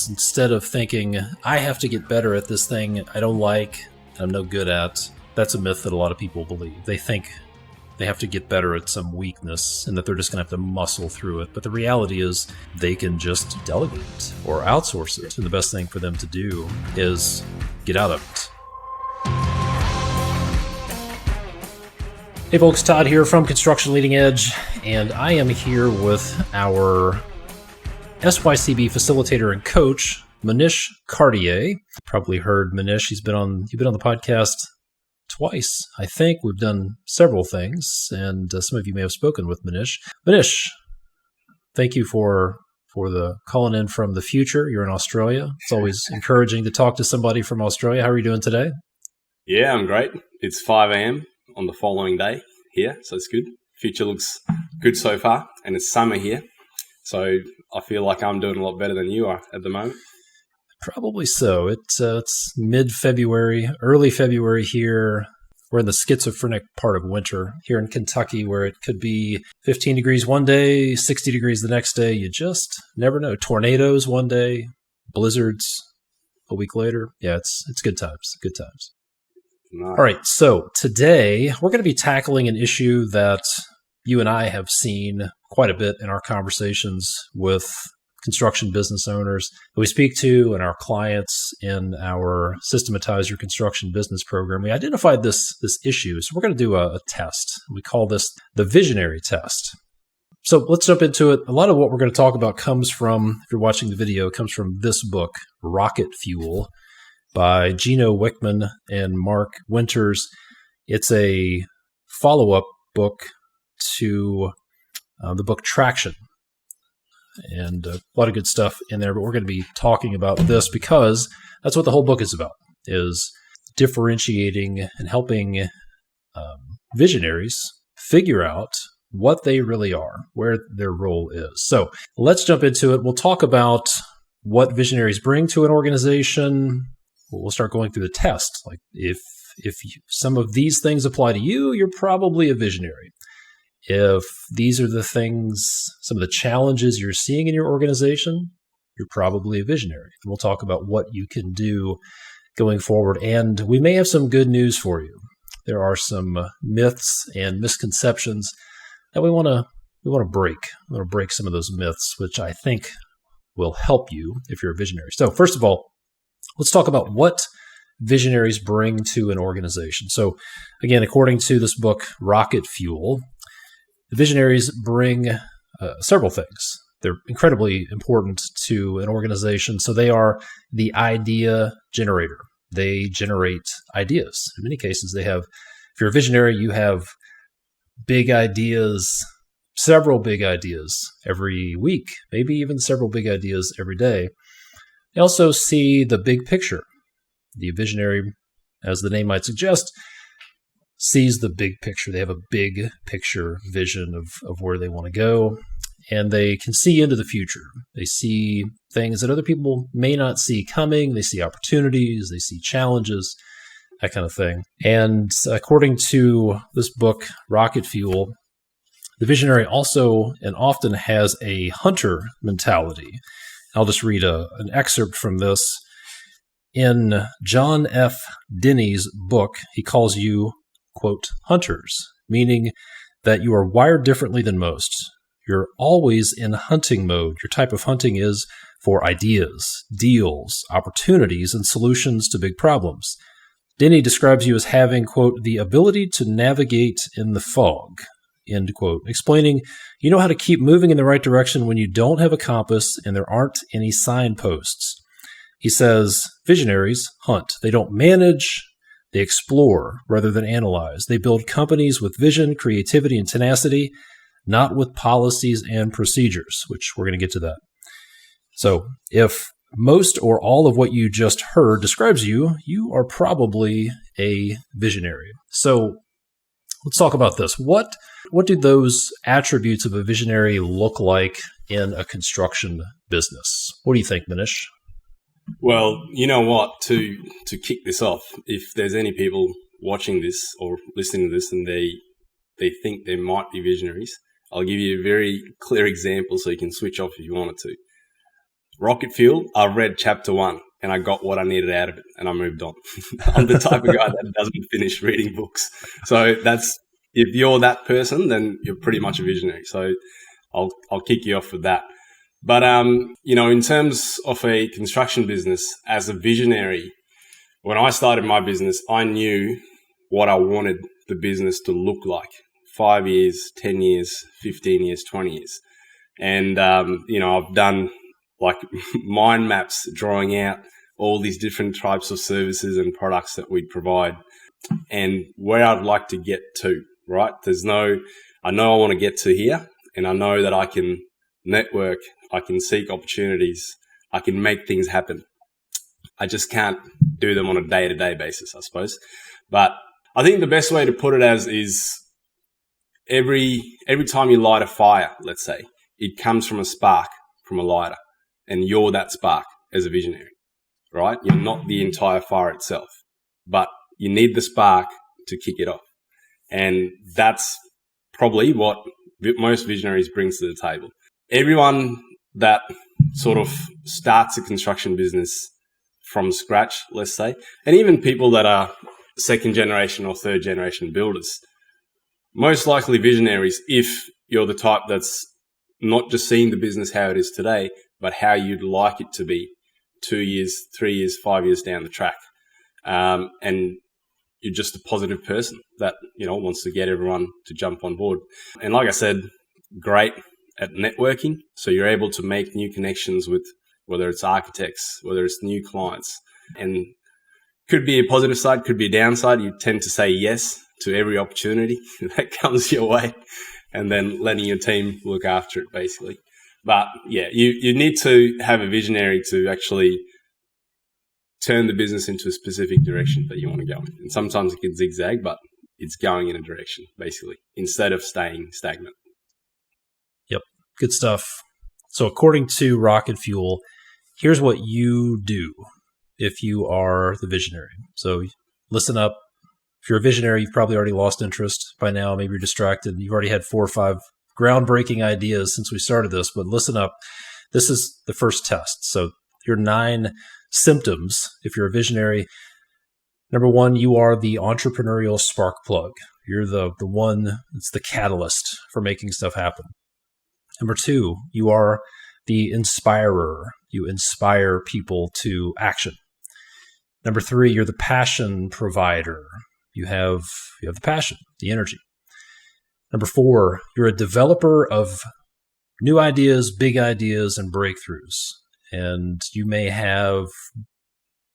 is instead of thinking, I have to get better at this thing I don't like, I'm no good at. That's a myth that a lot of people believe. They think they have to get better at some weakness and that they're just going to have to muscle through it. But the reality is they can just delegate or outsource it. And the best thing for them to do is get out of it. Hey folks, Todd here from Construction Leading Edge, and I am here with our SYCB facilitator and coach, Monish Khadye. Probably heard Monish. You've been on the podcast twice, I think. We've done several things, and some of you may have spoken with Monish. Monish, thank you for the calling in from the future. You're in Australia. It's always encouraging to talk to somebody from Australia. How are you doing today? Yeah, I'm great. It's 5 a.m. on the following day here, so it's good. Future looks good so far, and it's summer here, so I feel like I'm doing a lot better than you are at the moment. Probably so. It's mid-February, early February here. We're in the schizophrenic part of winter here in Kentucky, where it could be 15 degrees one day, 60 degrees the next day. You just never know. Tornadoes one day, blizzards a week later. Yeah, it's good times. Good times. Nice. All right, so today we're going to be tackling an issue that you and I have seen quite a bit in our conversations with construction business owners that we speak to and our clients in our Systematized Your Construction Business program. We identified this issue, so we're going to do a test. We call this the Visionary test. So let's jump into it. A lot of what we're going to talk about comes from, if you're watching the video, comes from this book, Rocket Fuel, by Gino Wickman and Mark Winters. It's a follow-up book to the book Traction. And a lot of good stuff in there, but we're going to be talking about this because that's what the whole book is about, is differentiating and helping visionaries figure out what they really are, where their role is. So let's jump into it. We'll talk about what visionaries bring to an organization. We'll start going through the test. Like if some of these things apply to you, you're probably a visionary. If these are the things, some of the challenges you're seeing in your organization, you're probably a visionary. And we'll talk about what you can do going forward. And we may have some good news for you. There are some myths and misconceptions that we want to break. We want to break some of those myths, which I think will help you if you're a visionary. So first of all, let's talk about what visionaries bring to an organization. So again, according to this book, Rocket Fuel, the visionaries bring several things. They're incredibly important to an organization. So they are the idea generator. They generate ideas. In many cases, if you're a visionary, you have big ideas, several big ideas every week, maybe even several big ideas every day. They also see the big picture. The visionary, as the name might suggest, sees the big picture. They have a big picture vision of where they want to go, and they can see into the future. They see things that other people may not see coming. They see opportunities. They see challenges, that kind of thing. And according to this book, Rocket Fuel, the visionary also and often has a hunter mentality. I'll just read an excerpt from this. In John F. Denny's book, he calls you, quote, hunters, meaning that you are wired differently than most. You're always in hunting mode. Your type of hunting is for ideas, deals, opportunities, and solutions to big problems. Denny describes you as having, quote, the ability to navigate in the fog, end quote, explaining you know how to keep moving in the right direction when you don't have a compass and there aren't any signposts. He says, visionaries hunt. They don't manage. They explore rather than analyze. They build companies with vision, creativity, and tenacity, not with policies and procedures, which we're going to get to that. So if most or all of what you just heard describes you, you are probably a visionary. So let's talk about this. What do those attributes of a visionary look like in a construction business? What do you think, Monish? Well, you know what, to kick this off, if there's any people watching this or listening to this and they think there might be visionaries, I'll give you a very clear example so you can switch off if you wanted to. Rocket Fuel, I read chapter 1 and I got what I needed out of it and I moved on. I'm the type of guy that doesn't finish reading books. So if you're that person, then you're pretty much a visionary. So I'll kick you off with that. But, in terms of a construction business, as a visionary, when I started my business, I knew what I wanted the business to look like 5 years, 10 years, 15 years, 20 years. And, I've done like mind maps, drawing out all these different types of services and products that we provide and where I'd like to get to, right? I know I want to get to here, and I know that I can network, I can seek opportunities, I can make things happen. I just can't do them on a day-to-day basis, I suppose. But I think the best way to put it is every time you light a fire, let's say, it comes from a spark from a lighter, and you're that spark as a visionary, right? You're not the entire fire itself, but you need the spark to kick it off. And that's probably what most visionaries brings to the table. Everyone that sort of starts a construction business from scratch, let's say, and even people that are second generation or third generation builders, most likely visionaries if you're the type that's not just seeing the business how it is today, but how you'd like it to be 2 years, 3 years, 5 years down the track. And you're just a positive person that, wants to get everyone to jump on board. And like I said, great at networking. So you're able to make new connections with whether it's architects, whether it's new clients, and could be a positive side, could be a downside. You tend to say yes to every opportunity that comes your way and then letting your team look after it basically. But yeah, you need to have a visionary to actually turn the business into a specific direction that you want to go in. And sometimes it can zigzag, but it's going in a direction basically instead of staying stagnant. Yep. Good stuff. So according to Rocket Fuel, here's what you do if you are the visionary. So listen up. If you're a visionary, you've probably already lost interest by now. Maybe you're distracted. You've already had 4 or 5 groundbreaking ideas since we started this, but listen up. This is the first test. So your 9 symptoms, if you're a visionary. Number 1, you are the entrepreneurial spark plug. You're the one that's the catalyst for making stuff happen. Number 2, you are the inspirer. You inspire people to action. Number 3, you're the passion provider. You have the passion, the energy. Number 4, you're a developer of new ideas, big ideas, and breakthroughs. And you may have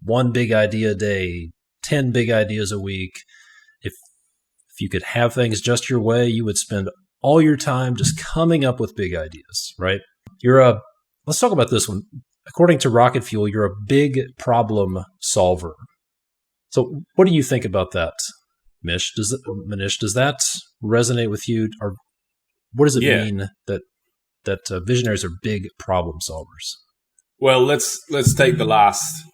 1 big idea a day, 10 big ideas a week. If you could have things just your way, you would spend all your time just coming up with big ideas, right? Let's talk about this one. According to Rocket Fuel, you're a big problem solver. So what do you think about that, Manish? Does that resonate with you? Or what does it mean that visionaries are big problem solvers? Well, let's take the last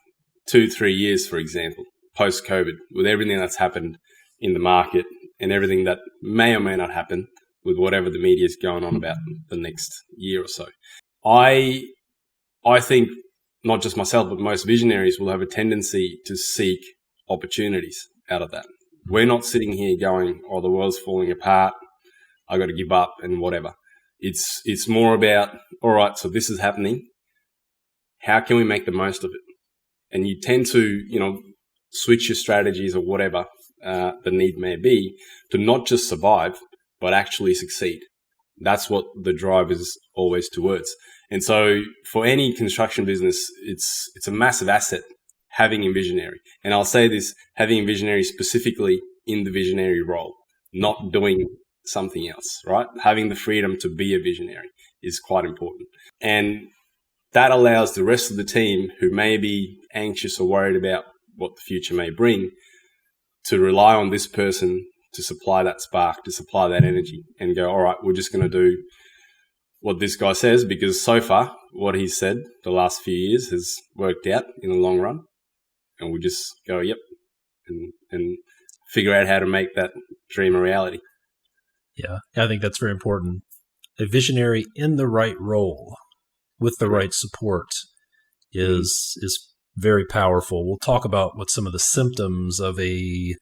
2-3 years, for example, post-COVID, with everything that's happened in the market and everything that may or may not happen with whatever the media is going on about the next year or so. I think not just myself, but most visionaries will have a tendency to seek opportunities out of that. We're not sitting here going, oh, the world's falling apart, I got to give up and whatever. It's more about, all right, so this is happening. How can we make the most of it? And you tend to, switch your strategies or whatever the need may be to not just survive, but actually succeed. That's what the drive is always towards. And so for any construction business, it's a massive asset having a visionary. And I'll say this, having a visionary specifically in the visionary role, not doing something else, right? Having the freedom to be a visionary is quite important. And that allows the rest of the team who may be anxious or worried about what the future may bring to rely on this person to supply that spark, to supply that energy and go, all right, we're just going to do what this guy says, because so far what he's said the last few years has worked out in the long run. And we'll just go, yep, and figure out how to make that dream a reality. Yeah, I think that's very important. A visionary in the right role with the right support is very powerful. We'll talk about what some of the symptoms of a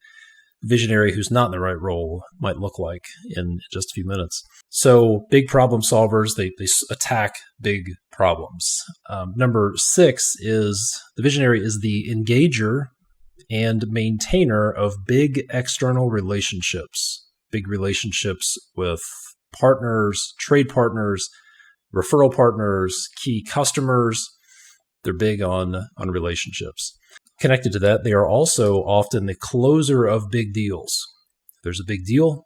visionary who's not in the right role might look like in just a few minutes. So big problem solvers, they attack big problems. Number 6 is the visionary is the engager and maintainer of big external relationships, big relationships with partners, trade partners, referral partners, key customers. They're big on relationships. Connected to that, they are also often the closer of big deals. There's a big deal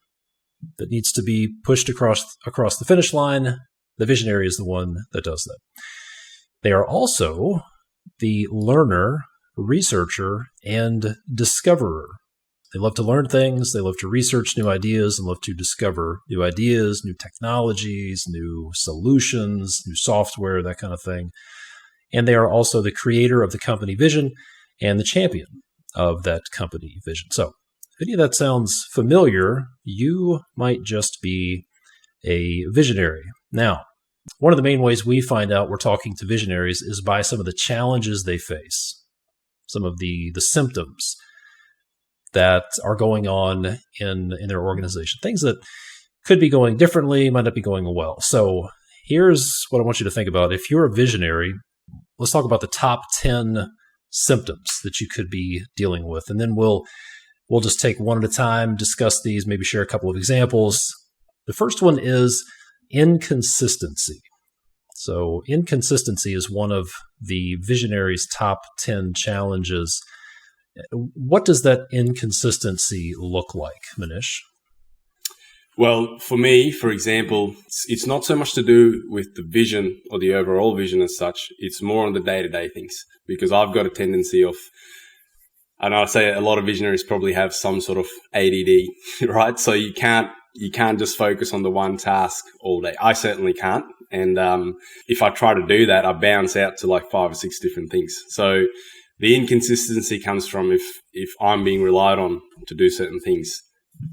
that needs to be pushed across the finish line. The visionary is the one that does that. They are also the learner, researcher, and discoverer. They love to learn things. They love to research new ideas and love to discover new ideas, new technologies, new solutions, new software, that kind of thing. And they are also the creator of the company vision and the champion of that company vision. So if any of that sounds familiar, you might just be a visionary. Now, one of the main ways we find out we're talking to visionaries is by some of the challenges they face, some of the symptoms that are going on in their organization, things that could be going differently, might not be going well. So here's what I want you to think about. If you're a visionary, let's talk about the top 10 symptoms that you could be dealing with. And then we'll just take one at a time, discuss these, maybe share a couple of examples. The first one is inconsistency. So inconsistency is one of the visionary's top 10 challenges. What does that inconsistency look like, Monish? Well, for me, for example, it's not so much to do with the vision or the overall vision as such. It's more on the day-to-day things, because I've got a tendency of, and I say a lot of visionaries probably have some sort of ADD, right? So you can't just focus on the one task all day. I certainly can't. And if I try to do that, I bounce out to like 5 or 6 different things. So the inconsistency comes from if I'm being relied on to do certain things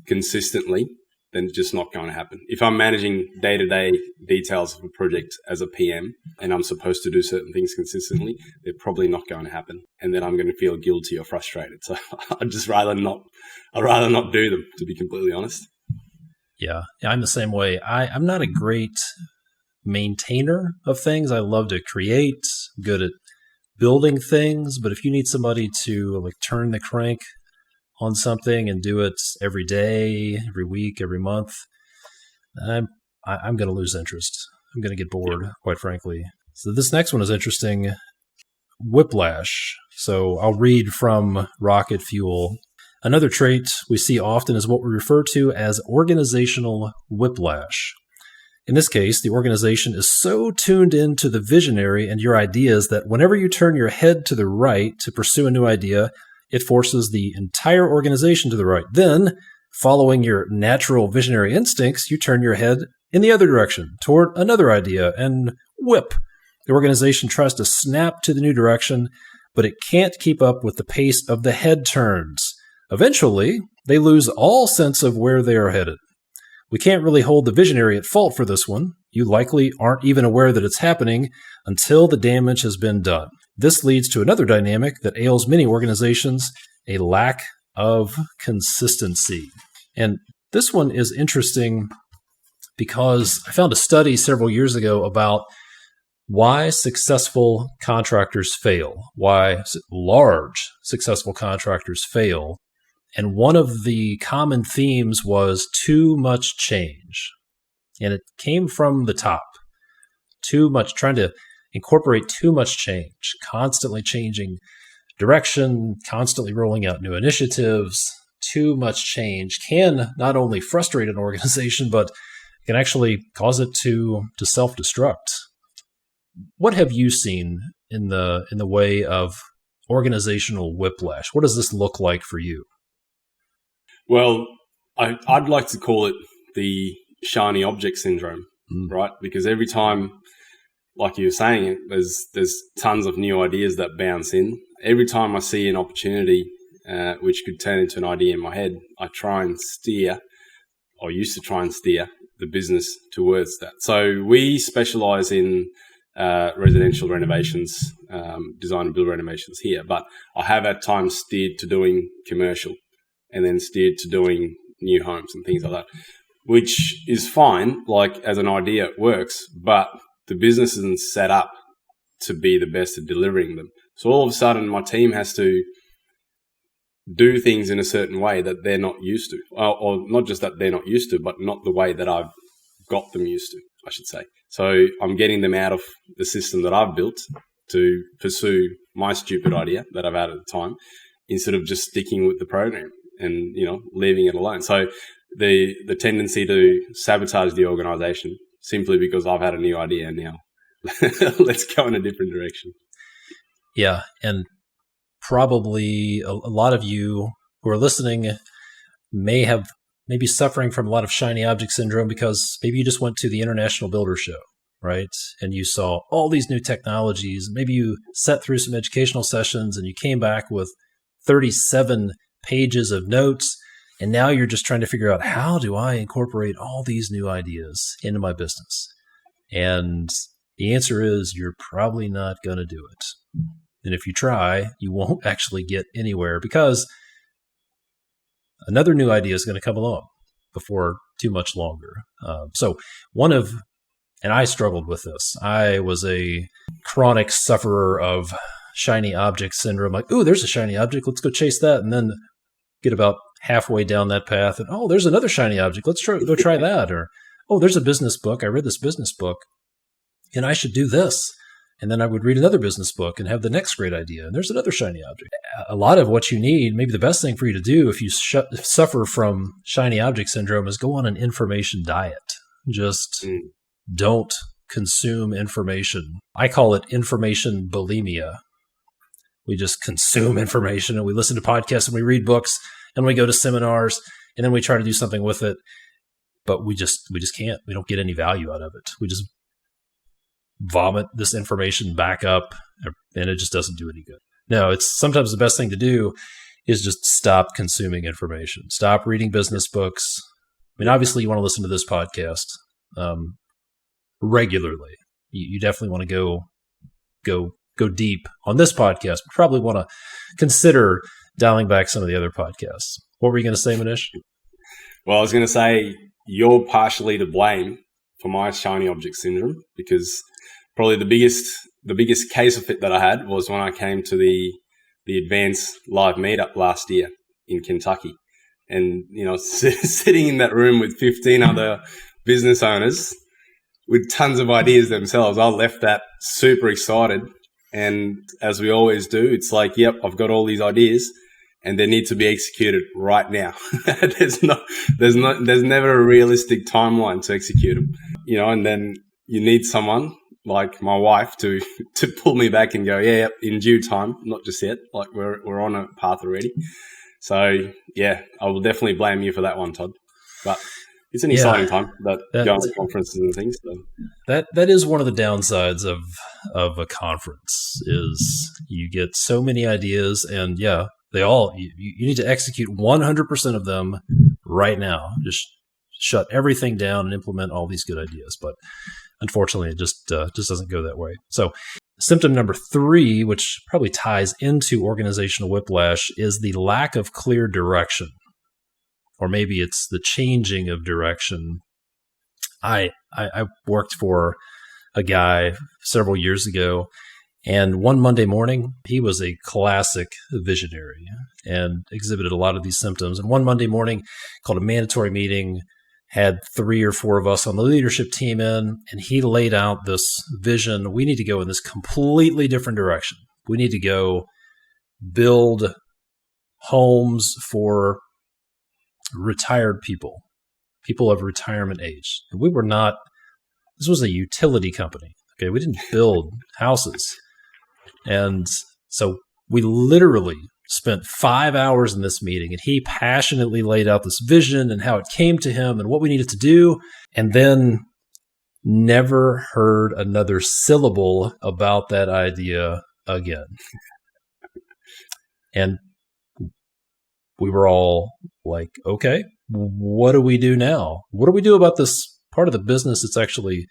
consistently, then it's just not going to happen. If I'm managing day-to-day details of a project as a PM and I'm supposed to do certain things consistently, they're probably not going to happen. And then I'm going to feel guilty or frustrated. So I'd rather not do them, to be completely honest. Yeah, I'm the same way. I'm not a great maintainer of things. I love to create, good at building things. But if you need somebody to like turn the crank on something and do it every day, every week, every month, I'm going to lose interest. I'm going to get bored, quite frankly. So this next one is interesting. Whiplash. So I'll read from Rocket Fuel. Another trait we see often is what we refer to as organizational whiplash. In this case, the organization is so tuned into the visionary and your ideas that whenever you turn your head to the right to pursue a new idea, it forces the entire organization to the right. Then, following your natural visionary instincts, you turn your head in the other direction toward another idea and whip. The organization tries to snap to the new direction, but it can't keep up with the pace of the head turns. Eventually, they lose all sense of where they are headed. We can't really hold the visionary at fault for this one. You likely aren't even aware that it's happening until the damage has been done. This leads to another dynamic that ails many organizations, a lack of consistency. And this one is interesting because I found a study several years ago about why successful contractors fail, why large successful contractors fail. And one of the common themes was too much change. And it came from the top. Too much, trying to incorporate too much change, constantly changing direction, constantly rolling out new initiatives. Too much change can not only frustrate an organization, but can actually cause it to self-destruct. What have you seen in the way of organizational whiplash? What does this look like for you? Well, I'd like to call it the shiny object syndrome, right? Because every time, like you were saying, there's tons of new ideas that bounce in. Every time I see an opportunity which could turn into an idea in my head, I try and steer, or used to try and steer, the business towards that. So we specialize in residential renovations, design and build renovations here. But I have at times steered to doing commercial and then steered to doing new homes and things like that, which is fine. Like as an idea, it works, but the business isn't set up to be the best at delivering them. So all of a sudden my team has to do things in a certain way that they're not used to, or not just that they're not used to, but not the way that I've got them used to, I should say. So I'm getting them out of the system that I've built to pursue my stupid idea that I've had at the time, instead of just sticking with the program and, leaving it alone. So the tendency to sabotage the organization simply because I've had a new idea now. Let's go in a different direction. Yeah. And probably a lot of you who are listening may be suffering from a lot of shiny object syndrome because maybe you just went to the International Builder Show, right? And you saw all these new technologies. Maybe you sat through some educational sessions and you came back with 37 pages of notes. And now you're just trying to figure out, how do I incorporate all these new ideas into my business? And the answer is you're probably not going to do it. And if you try, you won't actually get anywhere because another new idea is going to come along before too much longer. And I struggled with this. I was a chronic sufferer of shiny object syndrome. Like, ooh, there's a shiny object. Let's go chase that. And then get about halfway down that path. And, oh, there's another shiny object. Let's go try that. Or, oh, there's a business book. I read this business book and I should do this. And then I would read another business book and have the next great idea. And there's another shiny object. A lot of what you need, maybe the best thing for you to do if you suffer from shiny object syndrome, is go on an information diet. Just don't consume information. I call it information bulimia. We just consume information and we listen to podcasts and we read books and we go to seminars and then we try to do something with it. But we just can't. We don't get any value out of it. We just vomit this information back up and it just doesn't do any good. No, it's sometimes the best thing to do is just stop consuming information. Stop reading business books. I mean, obviously you want to listen to this podcast regularly. You definitely want to go deep on this podcast, but probably want to consider dialing back some of the other podcasts. What were you going to say, Monish? Well, I was going to say you're partially to blame for my shiny object syndrome, because probably the biggest case of it that I had was when I came to the advanced live meetup last year in Kentucky. And, sitting in that room with 15 other business owners with tons of ideas themselves, I left that super excited. And as we always do, it's like, yep, I've got all these ideas and they need to be executed right now. There's never a realistic timeline to execute them, and then you need someone like my wife to pull me back and go, yeah, in due time, not just yet. Like we're on a path already. So yeah, I will definitely blame you for that one, Todd. But it's an exciting time going to conferences and things. So. That is one of the downsides of a conference is you get so many ideas and you need to execute 100% of them right now. Just shut everything down and implement all these good ideas. But unfortunately, it just doesn't go that way. So symptom number 3, which probably ties into organizational whiplash, is the lack of clear direction. Or maybe it's the changing of direction. I worked for a guy several years ago, and one Monday morning, he was a classic visionary and exhibited a lot of these symptoms. And one Monday morning, called a mandatory meeting, had 3 or 4 of us on the leadership team in, and he laid out this vision. We need to go in this completely different direction. We need to go build homes for retired people of retirement age. And this was a utility company. Okay. We didn't build houses. And so we literally spent 5 hours in this meeting, and he passionately laid out this vision and how it came to him and what we needed to do. And then never heard another syllable about that idea again. And we were all like, okay, what do we do now? What do we do about this part of the business that's actually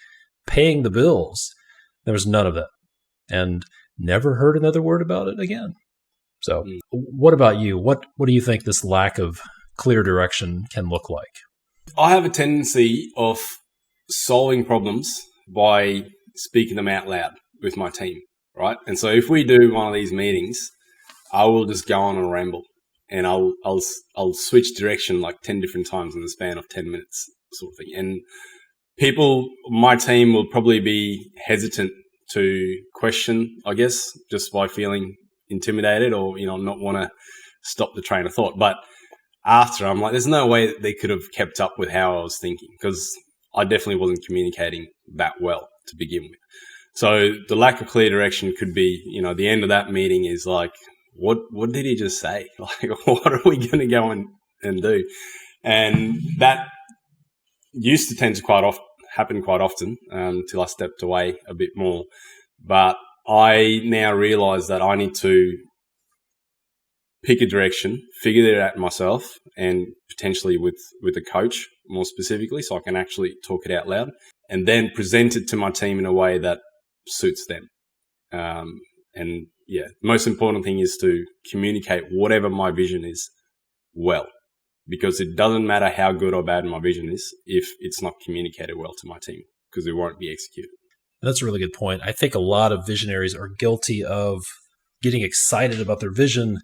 paying the bills? There was none of that, and never heard another word about it again. So what about you? What do you think this lack of clear direction can look like? I have a tendency of solving problems by speaking them out loud with my team, right? And so if we do one of these meetings, I will just go on and ramble, and I'll switch direction like 10 different times in the span of 10 minutes, sort of thing. And people, my team will probably be hesitant to question, I guess, just by feeling intimidated or, not want to stop the train of thought. But after, I'm like, there's no way that they could have kept up with how I was thinking, because I definitely wasn't communicating that well to begin with. So the lack of clear direction could be, the end of that meeting is like, what did he just say? Like, what are we going to go and do? And that used to tend to happen quite often until I stepped away a bit more. But I now realize that I need to pick a direction, figure it out myself, and potentially with a coach more specifically, so I can actually talk it out loud, and then present it to my team in a way that suits them. And yeah, the most important thing is to communicate whatever my vision is well, because it doesn't matter how good or bad my vision is if it's not communicated well to my team, because it won't be executed. That's a really good point. I think a lot of visionaries are guilty of getting excited about their vision,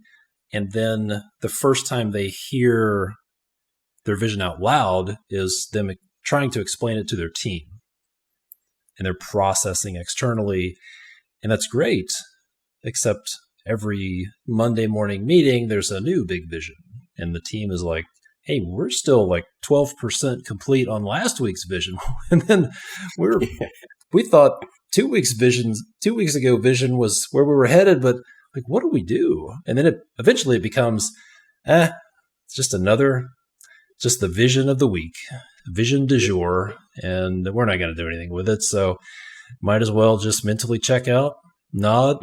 and then the first time they hear their vision out loud is them trying to explain it to their team, and they're processing externally, and that's great, except every Monday morning meeting, there's a new big vision, and the team is like, hey, we're still like 12% complete on last week's vision. And then we thought 2 weeks ago vision was where we were headed, but like, what do we do? And then eventually it becomes, it's just the vision of the week, vision du jour, and we're not going to do anything with it. So might as well just mentally check out, nod,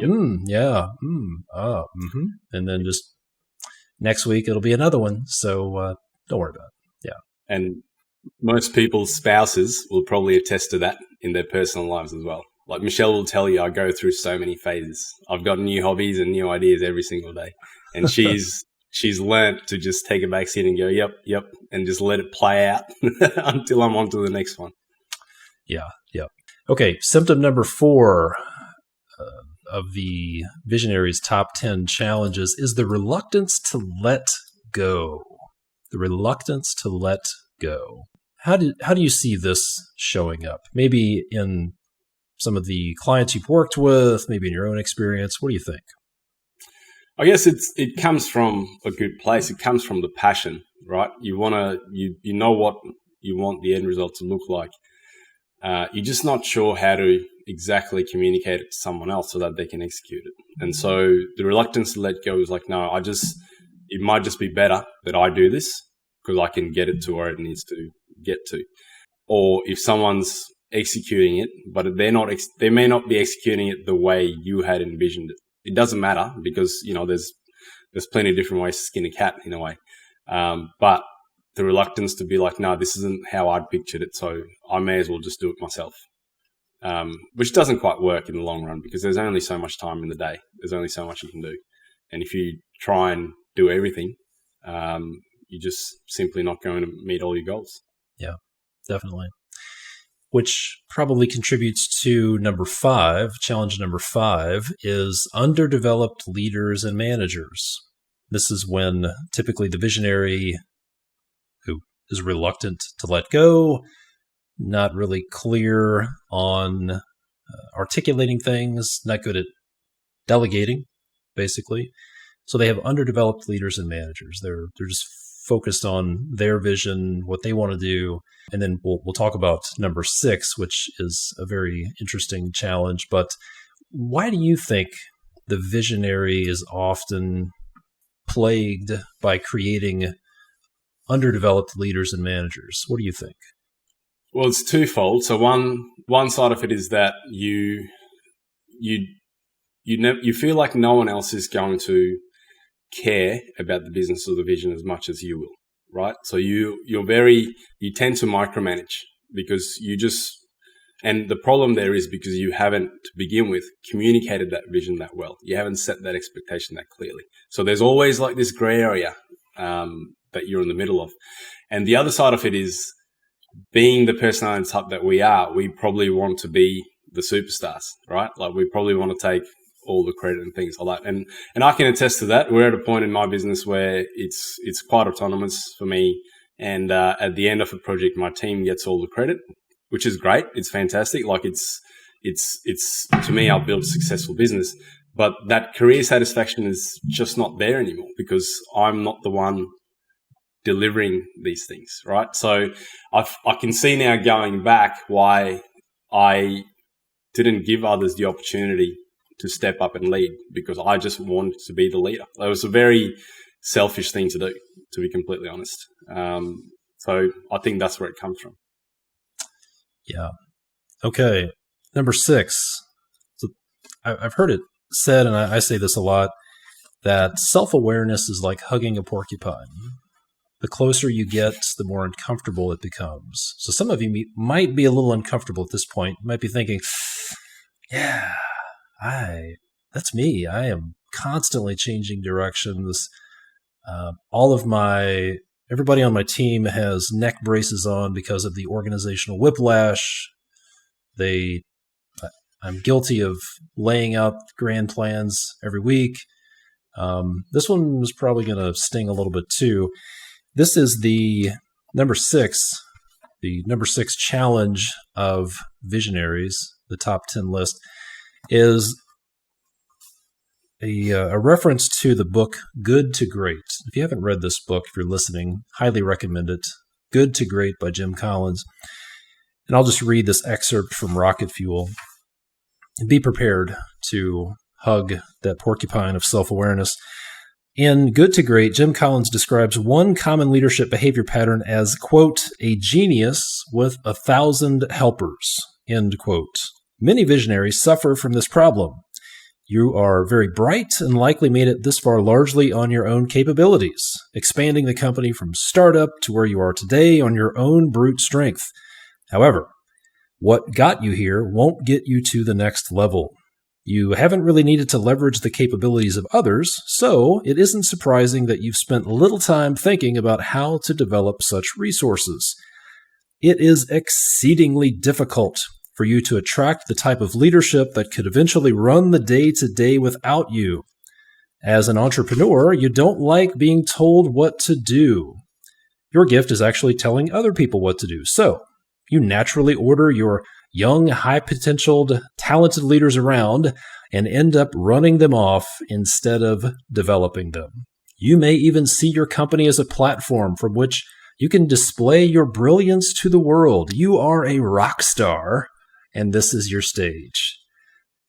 yeah, and then just next week it'll be another one. So don't worry about it. Yeah. And most people's spouses will probably attest to that in their personal lives as well. Like Michelle will tell you, I go through so many phases. I've got new hobbies and new ideas every single day. And she's learnt to just take a back seat and go, yep, and just let it play out until I'm on to the next one. Yeah. Okay, symptom number 4 of the Visionaries' top 10 challenges is the reluctance to let go. The reluctance to let go. How do you see this showing up? Maybe in some of the clients you've worked with, maybe in your own experience. What do you think? I guess it comes from a good place. It comes from the passion, right? You know what you want the end result to look like. You're just not sure how to exactly communicate it to someone else so that they can execute it. And so the reluctance to let go is like, no, it might just be better that I do this because I can get it to where it needs to get to. Or if someone's executing it, but they may not be executing it the way you had envisioned it. It doesn't matter because, there's plenty of different ways to skin a cat in a way. But the reluctance to be like, no, this isn't how I'd pictured it, so I may as well just do it myself. Which doesn't quite work in the long run because there's only so much time in the day. There's only so much you can do. And if you try and do everything, you're just simply not going to meet all your goals. Yeah, definitely. Which probably contributes to number 5. Challenge number 5 is underdeveloped leaders and managers. This is when typically the visionary who is reluctant to let go, not really clear on articulating things, not good at delegating, basically. So they have underdeveloped leaders and managers. They're just focused on their vision, what they want to do. And then we'll talk about number 6, which is a very interesting challenge. But why do you think the visionary is often plagued by creating underdeveloped leaders and managers? What do you think? Well, it's twofold. So one side of it is that you feel like no one else is going to care about the business or the vision as much as you will, right? So you tend to micromanage because And the problem there is because you haven't, to begin with, communicated that vision that well. You haven't set that expectation that clearly. So there's always like this gray area that you're in the middle of. And the other side of it is, being the personality type that we are, we probably want to be the superstars, right? Like we probably want to take all the credit and things like that. And I can attest to that. We're at a point in my business where it's quite autonomous for me. And at the end of a project, my team gets all the credit, which is great. It's fantastic. Like it's to me, I've built a successful business, but that career satisfaction is just not there anymore because I'm not the one delivering these things, right? So I can see now going back why I didn't give others the opportunity to step up and lead, because I just wanted to be the leader. It was a very selfish thing to do, to be completely honest. So I think that's where it comes from. Yeah. Okay. Number 6. So I've heard it said, and I say this a lot, that self-awareness is like hugging a porcupine. The closer you get, the more uncomfortable it becomes. So some of you might be a little uncomfortable at this point. You might be thinking, yeah, that's me. I am constantly changing directions. Everybody on my team has neck braces on because of the organizational whiplash. I'm guilty of laying out grand plans every week. This one was probably going to sting a little bit too. This is the number 6 challenge of Visionaries, the top 10 list, is a reference to the book Good to Great. If you haven't read this book, if you're listening, highly recommend it. Good to Great by Jim Collins. And I'll just read this excerpt from Rocket Fuel. And be prepared to hug that porcupine of self-awareness. In Good to Great, Jim Collins describes one common leadership behavior pattern as, quote, a genius with 1,000 helpers, end quote. Many visionaries suffer from this problem. You are very bright and likely made it this far largely on your own capabilities, expanding the company from startup to where you are today on your own brute strength. However, what got you here won't get you to the next level. You haven't really needed to leverage the capabilities of others, so it isn't surprising that you've spent little time thinking about how to develop such resources. It is exceedingly difficult for you to attract the type of leadership that could eventually run the day-to-day without you. As an entrepreneur, you don't like being told what to do. Your gift is actually telling other people what to do, so you naturally order your young, high-potentialed, talented leaders around and end up running them off instead of developing them. You may even see your company as a platform from which you can display your brilliance to the world. You are a rock star, and this is your stage.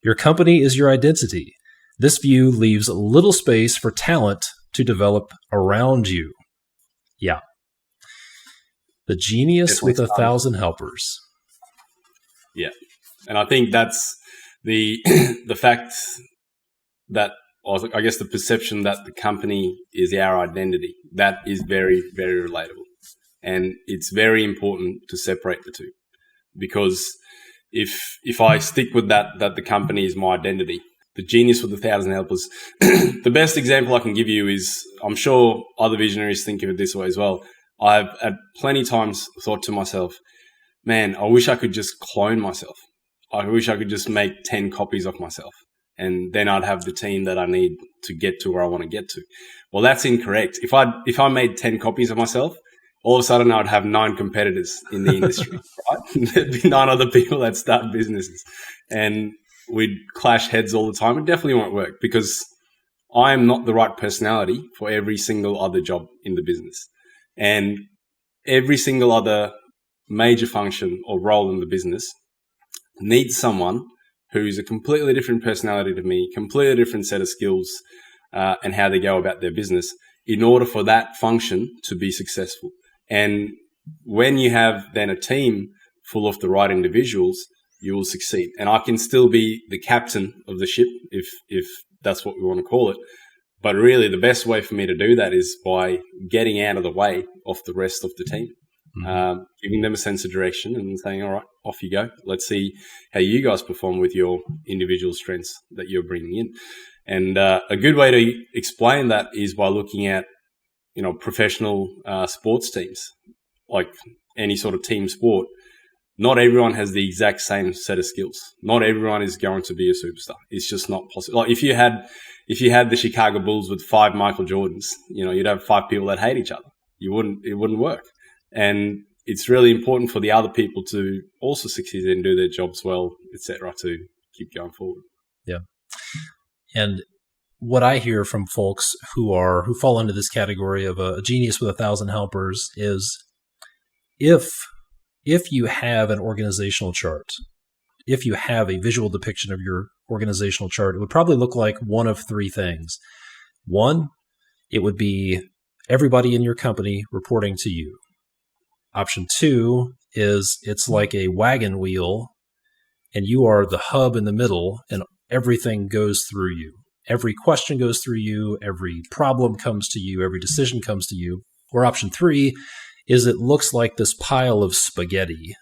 Your company is your identity. This view leaves little space for talent to develop around you. Yeah. The genius with 1,000 helpers. Yeah. And I think that's the fact that, or I guess the perception that the company is our identity. That is very, very relatable. And it's very important to separate the two. Because if I stick with that the company is my identity, the genius with 1,000 helpers, the best example I can give you is, I'm sure other visionaries think of it this way as well. I've at plenty of times thought to myself, man, I wish I could just clone myself. I wish I could just make 10 copies of myself, and then I'd have the team that I need to get to where I want to get to. Well, that's incorrect. If I made 10 copies of myself, all of a sudden I would have 9 competitors in the industry, right? There'd be 9 other people that start businesses, and we'd clash heads all the time. It definitely won't work because I am not the right personality for every single other job in the business. And every single other major function or role in the business needs someone who's a completely different personality to me, completely different set of skills, and how they go about their business in order for that function to be successful. And when you have then a team full of the right individuals, you will succeed. And I can still be the captain of the ship, if that's what we want to call it. But really, the best way for me to do that is by getting out of the way of the rest of the team. giving them a sense of direction and saying, all right, off you go. Let's see how you guys perform with your individual strengths that you're bringing in. And a good way to explain that is by looking at, professional sports teams, like any sort of team sport. Not everyone has the exact same set of skills. Not everyone is going to be a superstar. It's just not possible. Like if you had the Chicago Bulls with 5 Michael Jordans, you'd have 5 people that hate each other. It wouldn't work. And it's really important for the other people to also succeed and do their jobs well, etc., to keep going forward. Yeah. And what I hear from folks who fall into this category of a genius with 1,000 helpers is if you have an organizational chart, if you have a visual depiction of your organizational chart, it would probably look like one of 3 things. One, it would be everybody in your company reporting to you. Option 2 is it's like a wagon wheel and you are the hub in the middle and everything goes through you. Every question goes through you, every problem comes to you, every decision comes to you. Or option 3 is it looks like this pile of spaghetti,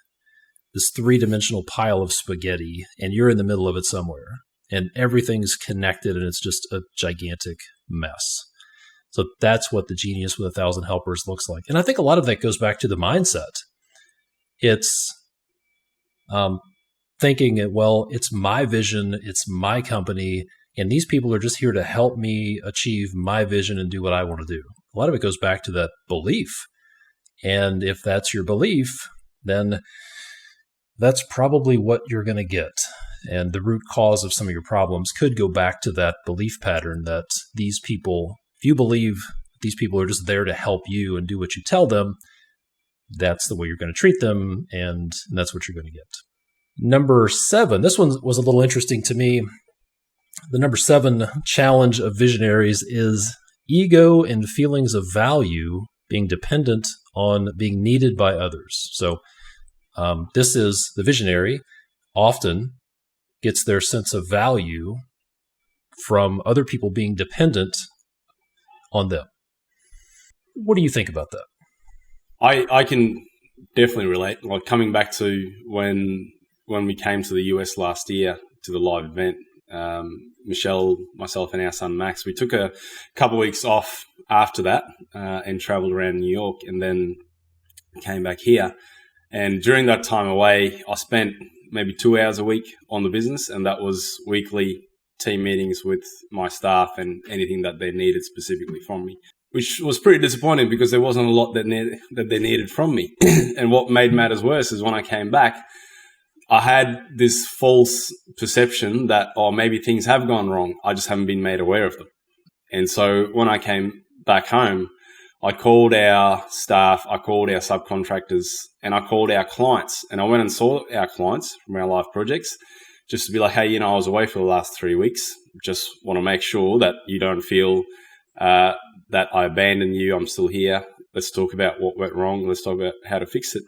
this 3-dimensional pile of spaghetti, and you're in the middle of it somewhere. And everything's connected and it's just a gigantic mess. So that's what the genius with 1,000 helpers looks like. And I think a lot of that goes back to the mindset. It's thinking, well, it's my vision, it's my company, and these people are just here to help me achieve my vision and do what I want to do. A lot of it goes back to that belief. And if that's your belief, then that's probably what you're going to get. And the root cause of some of your problems could go back to that belief pattern that these people, if you believe these people are just there to help you and do what you tell them, that's the way you're going to treat them, and that's what you're going to get. Number 7, this one was a little interesting to me. The number 7 challenge of visionaries is ego and feelings of value being dependent on being needed by others. So this is the visionary often gets their sense of value from other people being dependent on them. What do you think about that? I can definitely relate. Like coming back to when we came to the US last year to the live event, Michelle, myself, and our son Max, we took a couple of weeks off after that and traveled around New York, and then came back here. And during that time away, I spent maybe 2 hours a week on the business, and that was weekly team meetings with my staff and anything that they needed specifically from me, which was pretty disappointing because there wasn't a lot that they needed from me. And what made matters worse is when I came back, I had this false perception that, maybe things have gone wrong. I just haven't been made aware of them. And so when I came back home, I called our staff, I called our subcontractors, and I called our clients. And I went and saw our clients from our live projects just to be like, hey, I was away for the last 3 weeks. Just want to make sure that you don't feel that I abandoned you. I'm still here. Let's talk about what went wrong. Let's talk about how to fix it.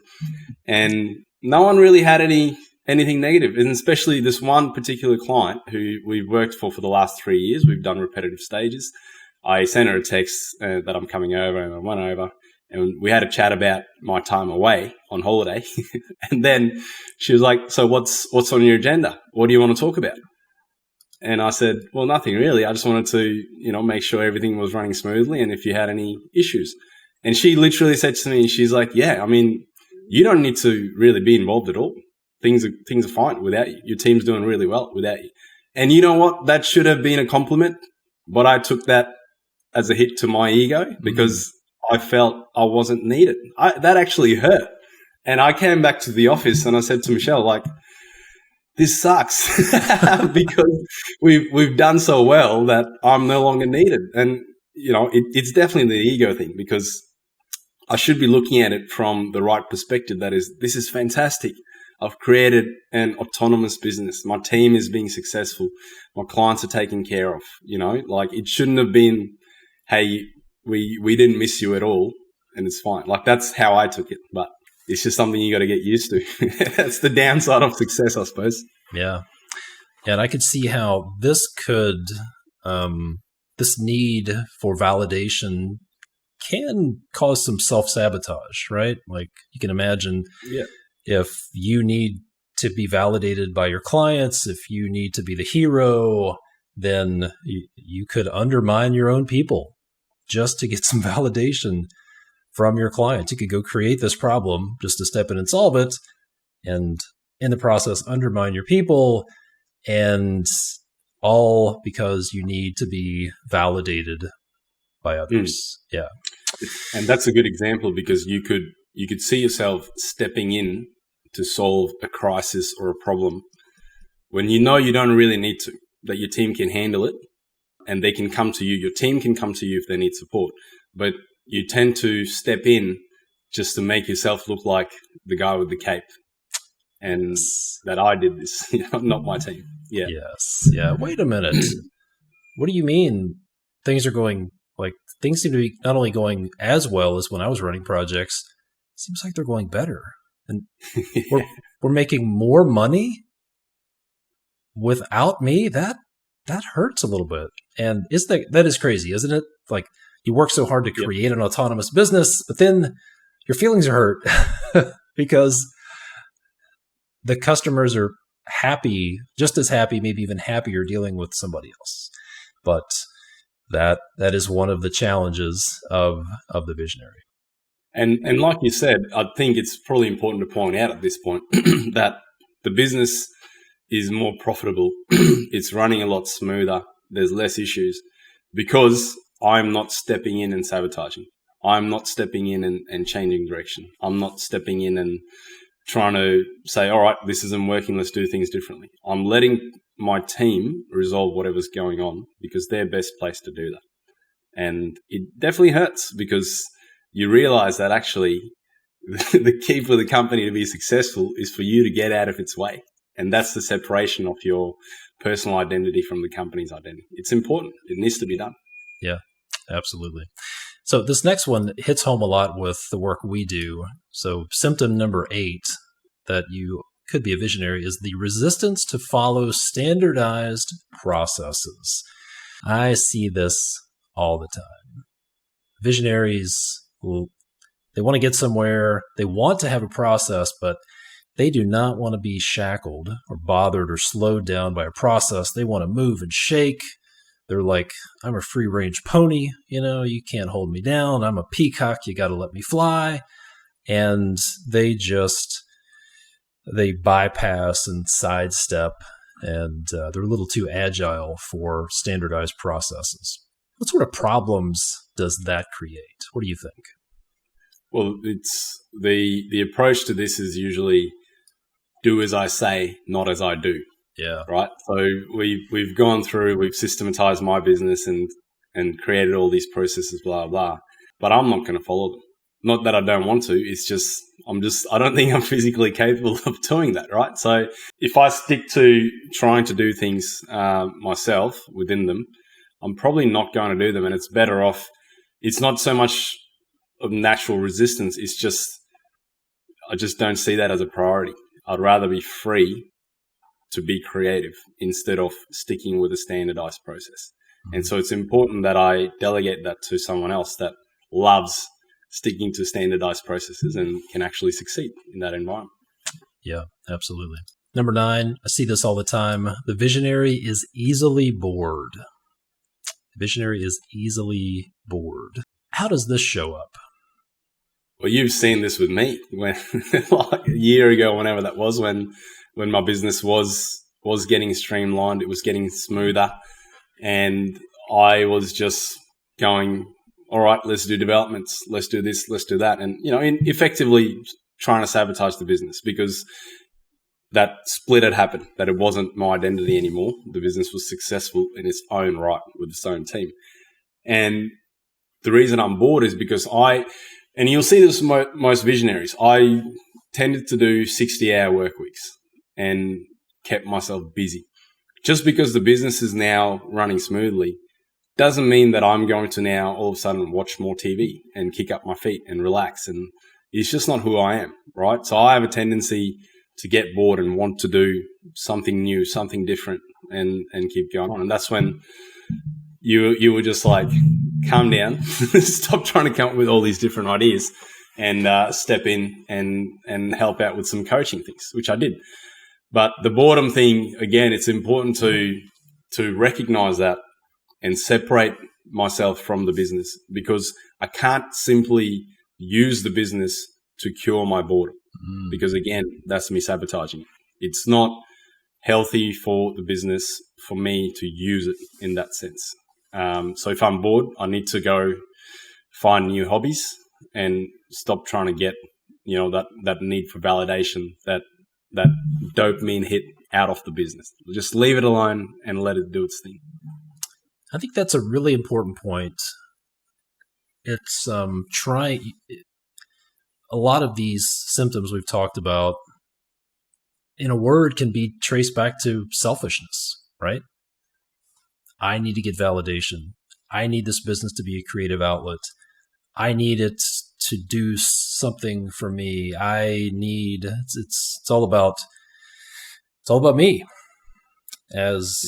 And no one really had anything negative, and especially this one particular client who we've worked for the last 3 years. We've done repetitive stages. I sent her a text that I'm coming over, and I went over, and we had a chat about my time away on holiday. And then she was like, so what's on your agenda? What do you want to talk about? And I said, well, nothing really. I just wanted to, make sure everything was running smoothly and if you had any issues. And she literally said to me, she's like, yeah, you don't need to really be involved at all. Things are fine without you. Your team's doing really well without you. And you know what? That should have been a compliment, but I took that as a hit to my ego because I felt I wasn't needed. That actually hurt. And I came back to the office and I said to Michelle, like, this sucks because we've done so well that I'm no longer needed. And, it's definitely the ego thing because I should be looking at it from the right perspective. That is, this is fantastic. I've created an autonomous business. My team is being successful. My clients are taken care of. Like it shouldn't have been, hey, we didn't miss you at all and it's fine. Like that's how I took it, but it's just something you got to get used to. That's the downside of success, I suppose. Yeah. And I could see how this could, this need for validation can cause some self-sabotage, right? Like you can imagine if you need to be validated by your clients, if you need to be the hero, then you could undermine your own people just to get some validation from your clients. You could go create this problem just to step in and solve it, and in the process undermine your people, and all because you need to be validated by others. Yeah. And that's a good example, because you could see yourself stepping in to solve a crisis or a problem when you know you don't really need to, that your team can handle it and they can come to you. Your team can come to you if they need support, but you tend to step in just to make yourself look like the guy with the cape and that I did this, not my team. Yeah. Yes. Yeah. Wait a minute. What do you mean things seem to be not only going as well as when I was running projects, it seems like they're going better. And we're making more money without me. That hurts a little bit. And that is crazy, isn't it? Like you work so hard to create an autonomous business, but then your feelings are hurt because the customers are happy, just as happy, maybe even happier dealing with somebody else. But that is one of the challenges of the visionary. And like you said, I think it's probably important to point out at this point that the business is more profitable. It's running a lot smoother. There's less issues because I'm not stepping in and sabotaging. I'm not stepping in and changing direction. I'm not stepping in and trying to say, all right, this isn't working. Let's do things differently. I'm letting my team resolve whatever's going on because they're best placed to do that. And it definitely hurts because you realize that actually the key for the company to be successful is for you to get out of its way. And that's the separation of your personal identity from the company's identity. It's important. It needs to be done. Yeah, absolutely. So this next one hits home a lot with the work we do. So symptom number 8 that you could be a visionary is the resistance to follow standardized processes. I see this all the time. Visionaries, they want to get somewhere. They want to have a process, but they do not want to be shackled or bothered or slowed down by a process. They want to move and shake. They're like, I'm a free range pony. You can't hold me down. I'm a peacock. You got to let me fly. And they bypass and sidestep, and they're a little too agile for standardized processes. What sort of problems does that create? What do you think? Well, it's the approach to this is usually do as I say, not as I do. Yeah. Right. So we've gone through, we've systematized my business and created all these processes, blah, blah, but I'm not going to follow them. Not that I don't want to. It's just, I don't think I'm physically capable of doing that. Right. So if I stick to trying to do things myself within them, I'm probably not going to do them. And it's better off. It's not so much of natural resistance. It's just, I just don't see that as a priority. I'd rather be free to be creative instead of sticking with a standardized process. And so it's important that I delegate that to someone else that loves sticking to standardized processes and can actually succeed in that environment. Yeah, absolutely. Number 9, I see this all the time. The visionary is easily bored. The visionary is easily bored. How does this show up? Well, you've seen this with me when like a year ago, whenever that was, when my business was getting streamlined, it was getting smoother, and I was just going, all right, let's do developments, let's do this, let's do that, and effectively trying to sabotage the business because that split had happened, that it wasn't my identity anymore. The business was successful in its own right with its own team, and the reason I'm bored is because and you'll see this with most visionaries, I tended to do 60-hour work weeks and kept myself busy. Just because the business is now running smoothly doesn't mean that I'm going to now all of a sudden watch more TV and kick up my feet and relax. And it's just not who I am, right? So I have a tendency to get bored and want to do something new, something different, and keep going on. And that's when you were just like, calm down, stop trying to come up with all these different ideas, and step in and help out with some coaching things, which I did. But the boredom thing, again, it's important to recognize that and separate myself from the business, because I can't simply use the business to cure my boredom, because again, that's me sabotaging it. It's not healthy for the business for me to use it in that sense. So if I'm bored, I need to go find new hobbies and stop trying to get, that need for validation, that dopamine hit out of the business. Just leave it alone and let it do its thing. I think that's a really important point. It's a lot of these symptoms we've talked about, in a word, can be traced back to selfishness, right? I need to get validation. I need this business to be a creative outlet. I need it to do something for me. It's all about me as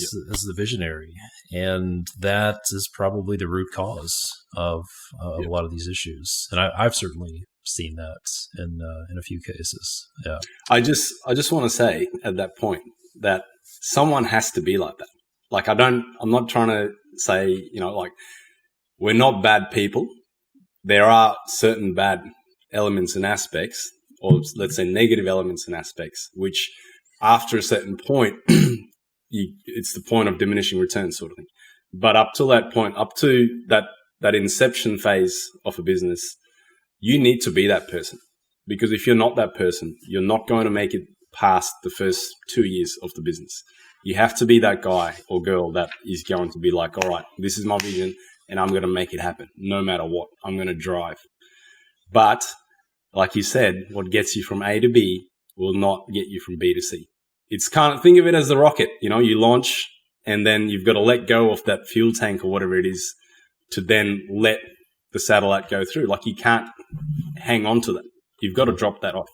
the visionary, and that is probably the root cause of a lot of these issues. And I've certainly seen that in a few cases. Yeah. I just want to say at that point that someone has to be like that. Like, I'm not trying to say, we're not bad people. There are certain bad elements and aspects, or let's say negative elements and aspects, which after a certain point, it's the point of diminishing returns sort of thing. But up to that point, up to that inception phase of a business, you need to be that person. Because if you're not that person, you're not going to make it past the first 2 years of the business. You have to be that guy or girl that is going to be like, all right, this is my vision and I'm going to make it happen no matter what. I'm going to drive. But like you said, what gets you from A to B will not get you from B to C. It's think of it as the rocket. You launch and then you've got to let go of that fuel tank or whatever it is to then let the satellite go through. Like, you can't hang on to that. You've got to drop that off.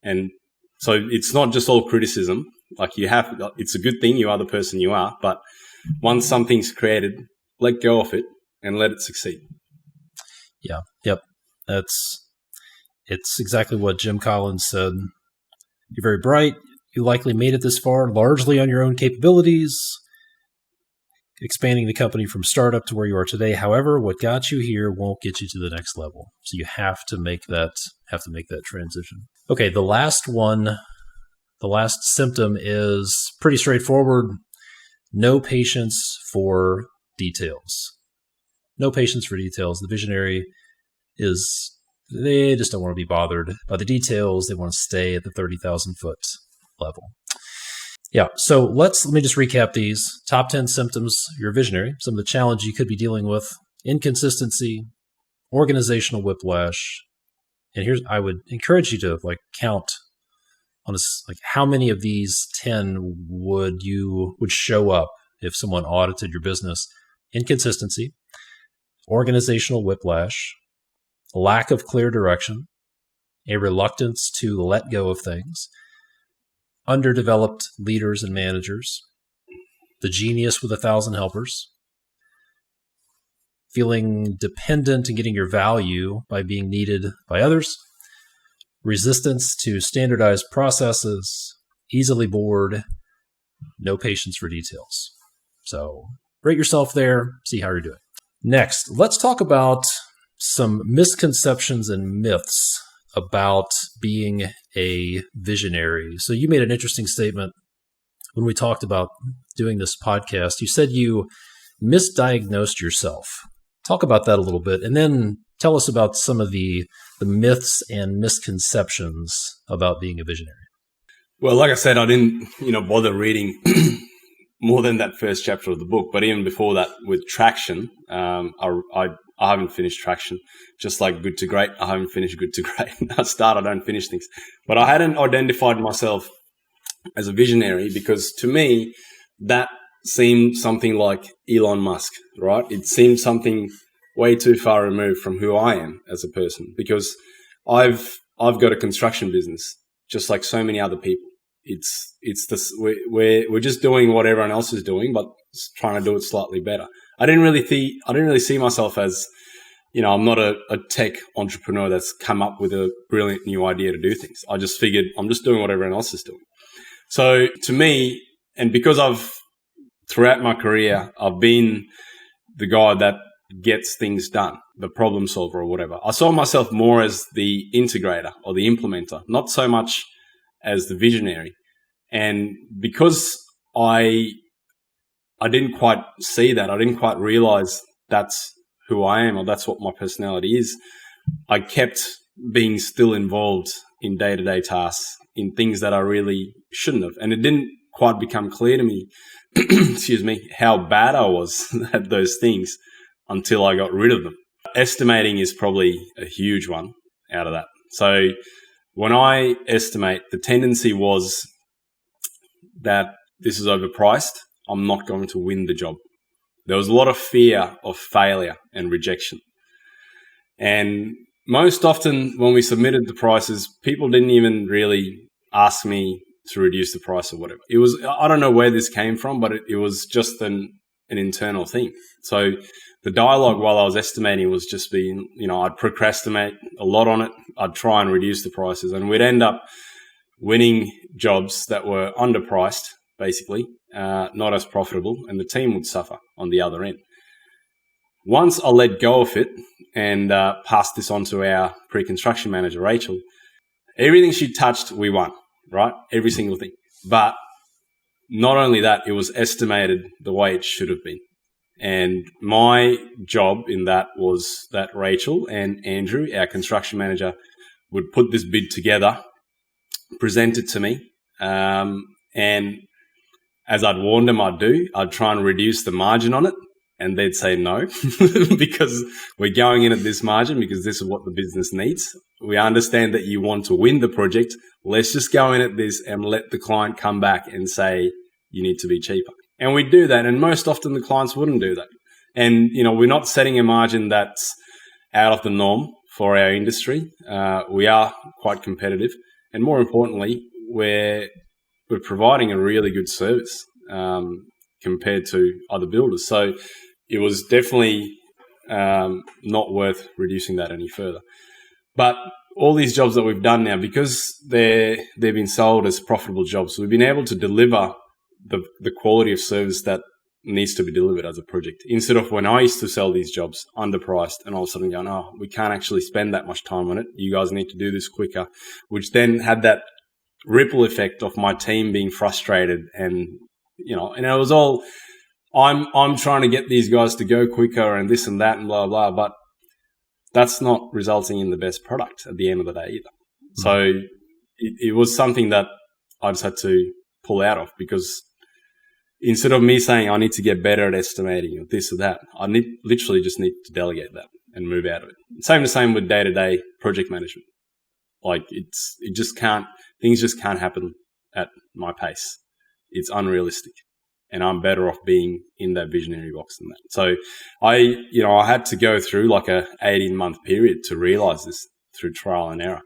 And so it's not just all criticism. Like, it's a good thing you are the person you are, but once something's created, let go of it and let it succeed. Yeah. Yep. It's exactly what Jim Collins said. You're very bright. You likely made it this far largely on your own capabilities, expanding the company from startup to where you are today. However, what got you here won't get you to the next level. So you have to make that transition. Okay, the last symptom is pretty straightforward. No patience for details. No patience for details. The visionary they just don't want to be bothered by the details. They want to stay at the 30,000 foot level. Yeah, so let me just recap these. Top 10 symptoms, you're a visionary. Some of the challenges you could be dealing with: inconsistency, organizational whiplash. And I would encourage you to count on this, how many of these 10 would show up if someone audited your business. Inconsistency, organizational whiplash, lack of clear direction, a reluctance to let go of things, underdeveloped leaders and managers, the genius with 1,000 helpers, feeling dependent and getting your value by being needed by others, resistance to standardized processes, easily bored, no patience for details. So rate yourself there, see how you're doing. Next, let's talk about some misconceptions and myths about being a visionary. So you made an interesting statement when we talked about doing this podcast. You said you misdiagnosed yourself. Talk about that a little bit, and then tell us about some of the myths and misconceptions about being a visionary. Well, like I said, I didn't, bother reading more than that first chapter of the book. But even before that, with Traction, I haven't finished Traction. Just like Good to Great, I haven't finished Good to Great. I don't finish things. But I hadn't identified myself as a visionary because to me, that seemed something like Elon Musk, right? It seemed something way too far removed from who I am as a person, because I've got a construction business just like so many other people. It's this, we're just doing what everyone else is doing, but trying to do it slightly better. I didn't really see myself as, I'm not a tech entrepreneur that's come up with a brilliant new idea to do things. I just figured I'm just doing what everyone else is doing. So to me, and because throughout my career, I've been the guy that gets things done, the problem solver or whatever. I saw myself more as the integrator or the implementer, not so much as the visionary. And because I didn't quite see that, I didn't quite realize that's who I am or that's what my personality is, I kept being still involved in day-to-day tasks, in things that I really shouldn't have. And it didn't quite become clear to me, excuse me, how bad I was at those things until I got rid of them. Estimating is probably a huge one out of that. So when I estimate, the tendency was that this is overpriced. I'm not going to win the job. There was a lot of fear of failure and rejection. And most often when we submitted the prices, people didn't even really ask me to reduce the price or whatever. It was, I don't know where this came from, but it was just an internal thing. So the dialogue while I was estimating was just being, I'd procrastinate a lot on it. I'd try and reduce the prices, and we'd end up winning jobs that were underpriced, basically, not as profitable, and the team would suffer on the other end. Once I let go of it and passed this on to our pre-construction manager, Rachel, everything she touched, we won, right? Every single thing. But not only that, it was estimated the way it should have been. And my job in that was that Rachel and Andrew, our construction manager, would put this bid together, present it to me, and as I'd warned them I'd try and reduce the margin on it, and they'd say no, because we're going in at this margin because this is what the business needs. We understand that you want to win the project. Let's just go in at this and let the client come back and say you need to be cheaper. And we'd do that, and most often the clients wouldn't do that. And, we're not setting a margin that's out of the norm for our industry. We are quite competitive, and more importantly, we're providing a really good service compared to other builders. So it was definitely not worth reducing that any further. But all these jobs that we've done now, because they've been sold as profitable jobs, we've been able to deliver the quality of service that needs to be delivered as a project. Instead of when I used to sell these jobs underpriced and all of a sudden going, oh, we can't actually spend that much time on it. You guys need to do this quicker, which then had that ripple effect of my team being frustrated, and and it was all I'm trying to get these guys to go quicker and this and that and blah blah, but that's not resulting in the best product at the end of the day either. Mm-hmm. So it was something that I just had to pull out of, because instead of me saying I need to get better at estimating or this or that, I literally just need to delegate that and move out of it. The same with day-to-day project management. Like things just can't happen at my pace. It's unrealistic, and I'm better off being in that visionary box than that. So I had to go through like a 18-month period to realize this through trial and error,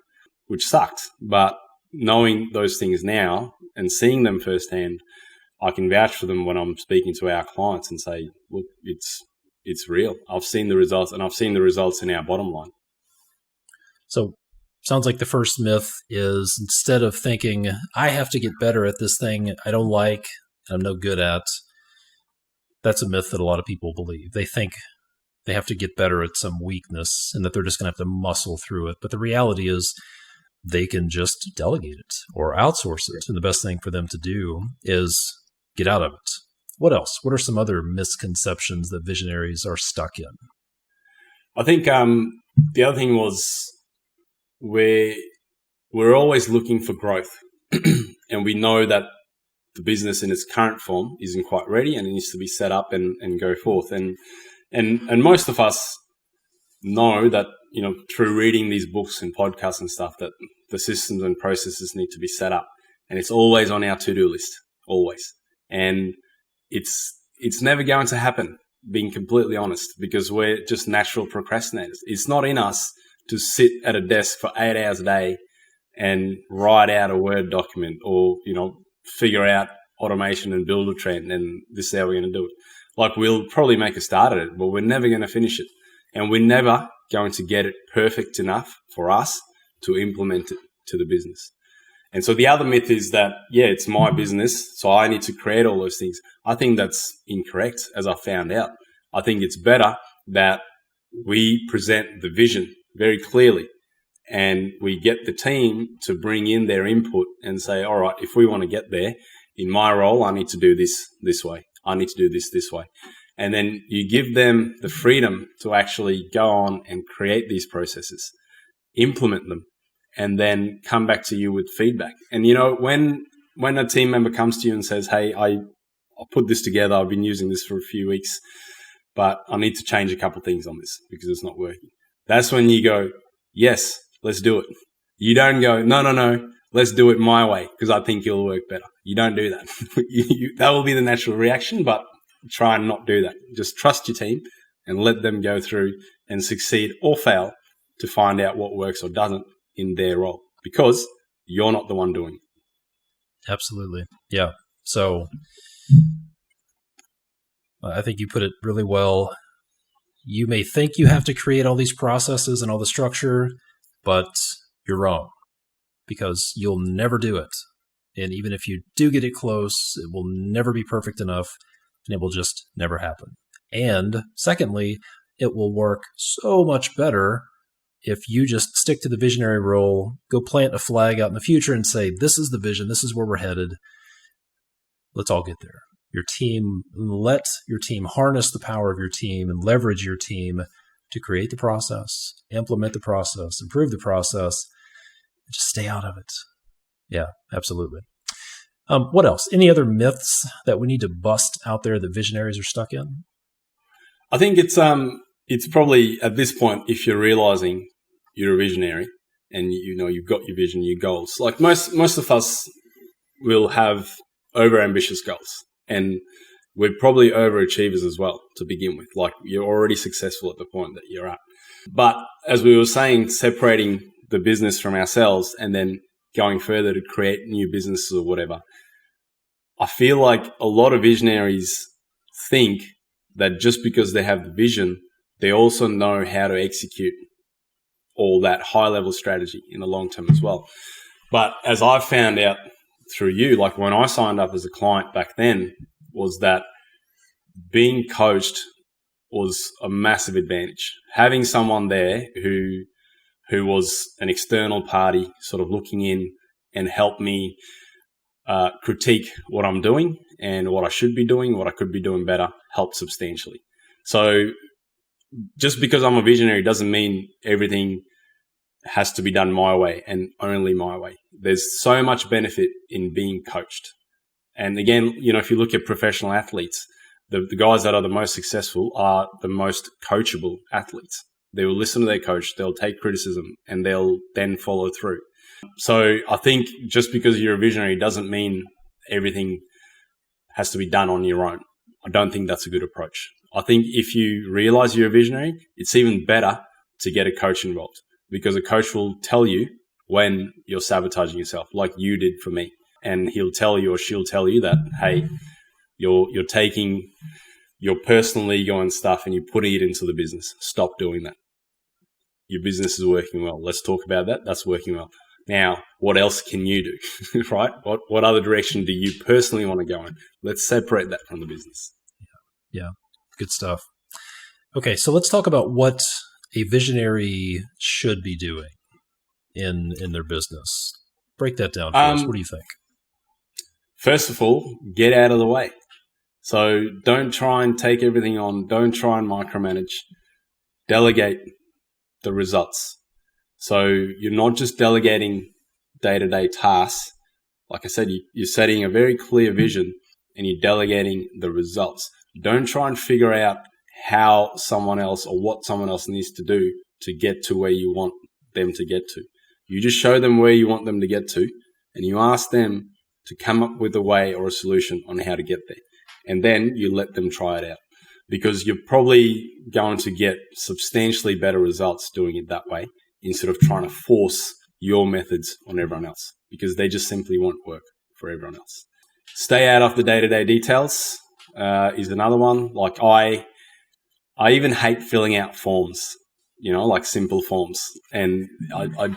which sucked. But knowing those things now and seeing them firsthand, I can vouch for them when I'm speaking to our clients and say, look, it's real. I've seen the results, and I've seen the results in our bottom line. So sounds like the first myth is, instead of thinking, I have to get better at this thing I don't like and I'm no good at, that's a myth that a lot of people believe. They think they have to get better at some weakness and that they're just going to have to muscle through it. But the reality is they can just delegate it or outsource it. And the best thing for them to do is get out of it. What else? What are some other misconceptions that visionaries are stuck in? I think the other thing was we're always looking for growth, and we know that the business in its current form isn't quite ready and it needs to be set up and go forth. And most of us know that, through reading these books and podcasts and stuff, that the systems and processes need to be set up, and it's always on our to-do list, always. And it's never going to happen, being completely honest, because we're just natural procrastinators. It's not in us to sit at a desk for 8 hours a day and write out a Word document or, figure out automation and build a trend and this is how we're going to do it. Like, we'll probably make a start at it, but we're never going to finish it. And we're never going to get it perfect enough for us to implement it to the business. And so the other myth is that, yeah, it's my business, so I need to create all those things. I think that's incorrect, as I found out. I think it's better that we present the vision very clearly and we get the team to bring in their input and say, all right, if we want to get there, in my role, I need to do this way. I need to do this way. And then you give them the freedom to actually go on and create these processes, implement them, and then come back to you with feedback. And, when a team member comes to you and says, hey, I put this together, I've been using this for a few weeks, but I need to change a couple of things on this because it's not working. That's when you go, yes, let's do it. You don't go, no, let's do it my way because I think it'll work better. You don't do that. That will be the natural reaction, but try and not do that. Just trust your team and let them go through and succeed or fail to find out what works or doesn't in their role, because you're not the one doing it. Absolutely. Yeah. So I think you put it really well. You may think you have to create all these processes and all the structure, but you're wrong because you'll never do it. And even if you do get it close, it will never be perfect enough and it will just never happen. And secondly, it will work so much better if you just stick to the visionary role, go plant a flag out in the future and say, this is the vision, this is where we're headed. Let's all get there. Let your team harness the power of your team and leverage your team to create the process, implement the process, improve the process, and just stay out of it. Yeah, absolutely. What else? Any other myths that we need to bust out there that visionaries are stuck in? I think it's probably at this point, if you're realizing you're a visionary and you've got your vision, your goals. Like most of us will have over-ambitious goals, and we're probably overachievers as well to begin with. Like, you're already successful at the point that you're at. But as we were saying, separating the business from ourselves and then going further to create new businesses or whatever, I feel like a lot of visionaries think that just because they have the vision, they also know how to execute all that high-level strategy in the long term as well. But as I've found out through you, like when I signed up as a client back then, was that being coached was a massive advantage. Having someone there who was an external party sort of looking in and help me critique what I'm doing and what I should be doing, what I could be doing better, helped substantially. So just because I'm a visionary doesn't mean everything has to be done my way and only my way. There's so much benefit in being coached. And again, if you look at professional athletes, the guys that are the most successful are the most coachable athletes. They will listen to their coach, they'll take criticism, and they'll then follow through. So I think just because you're a visionary doesn't mean everything has to be done on your own. I don't think that's a good approach. I think if you realize you're a visionary, it's even better to get a coach involved, because a coach will tell you when you're sabotaging yourself, like you did for me. And he'll tell you or she'll tell you that, hey, you're taking your personal ego and stuff and you're putting it into the business. Stop doing that. Your business is working well. Let's talk about that. That's working well. Now, what else can you do, right? What other direction do you personally want to go in? Let's separate that from the business. Yeah. Good stuff. Okay, so let's talk about what a visionary should be doing in their business. Break that down for us. What do you think? First of all, get out of the way. So don't try and take everything on. Don't try and micromanage. Delegate the results. So you're not just delegating day-to-day tasks. Like I said, you're setting a very clear vision and you're delegating the results. Don't try and figure out how someone else or what someone else needs to do to get to where you want them to get to. You just show them where you want them to get to, and you ask them to come up with a way or a solution on how to get there. And then you let them try it out, because you're probably going to get substantially better results doing it that way instead of trying to force your methods on everyone else, because they just simply won't work for everyone else. Stay out of the day-to-day details. is another one. Like I even hate filling out forms, like simple forms. And I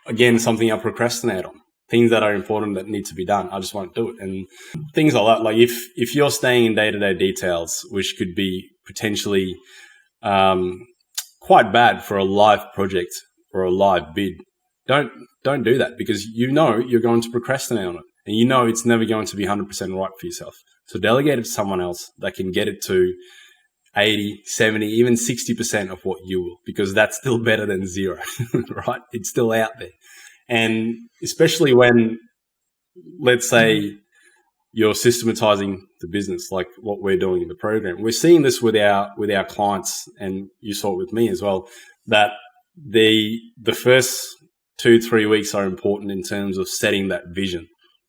again, something I procrastinate on. Things that are important that need to be done, I just won't do it. And things like that. Like if you're staying in day-to-day details, which could be potentially quite bad for a live project or a live bid, don't do that, because you're going to procrastinate on it, and it's never going to be 100% right for yourself. So delegate it to someone else that can get it to 80, 70, even 60% of what you will, because that's still better than zero, right? It's still out there. And especially when, let's say, you're systematizing the business, like what we're doing in the program. We're seeing this with our clients, and you saw it with me as well, that the first 2-3 weeks are important in terms of setting that vision.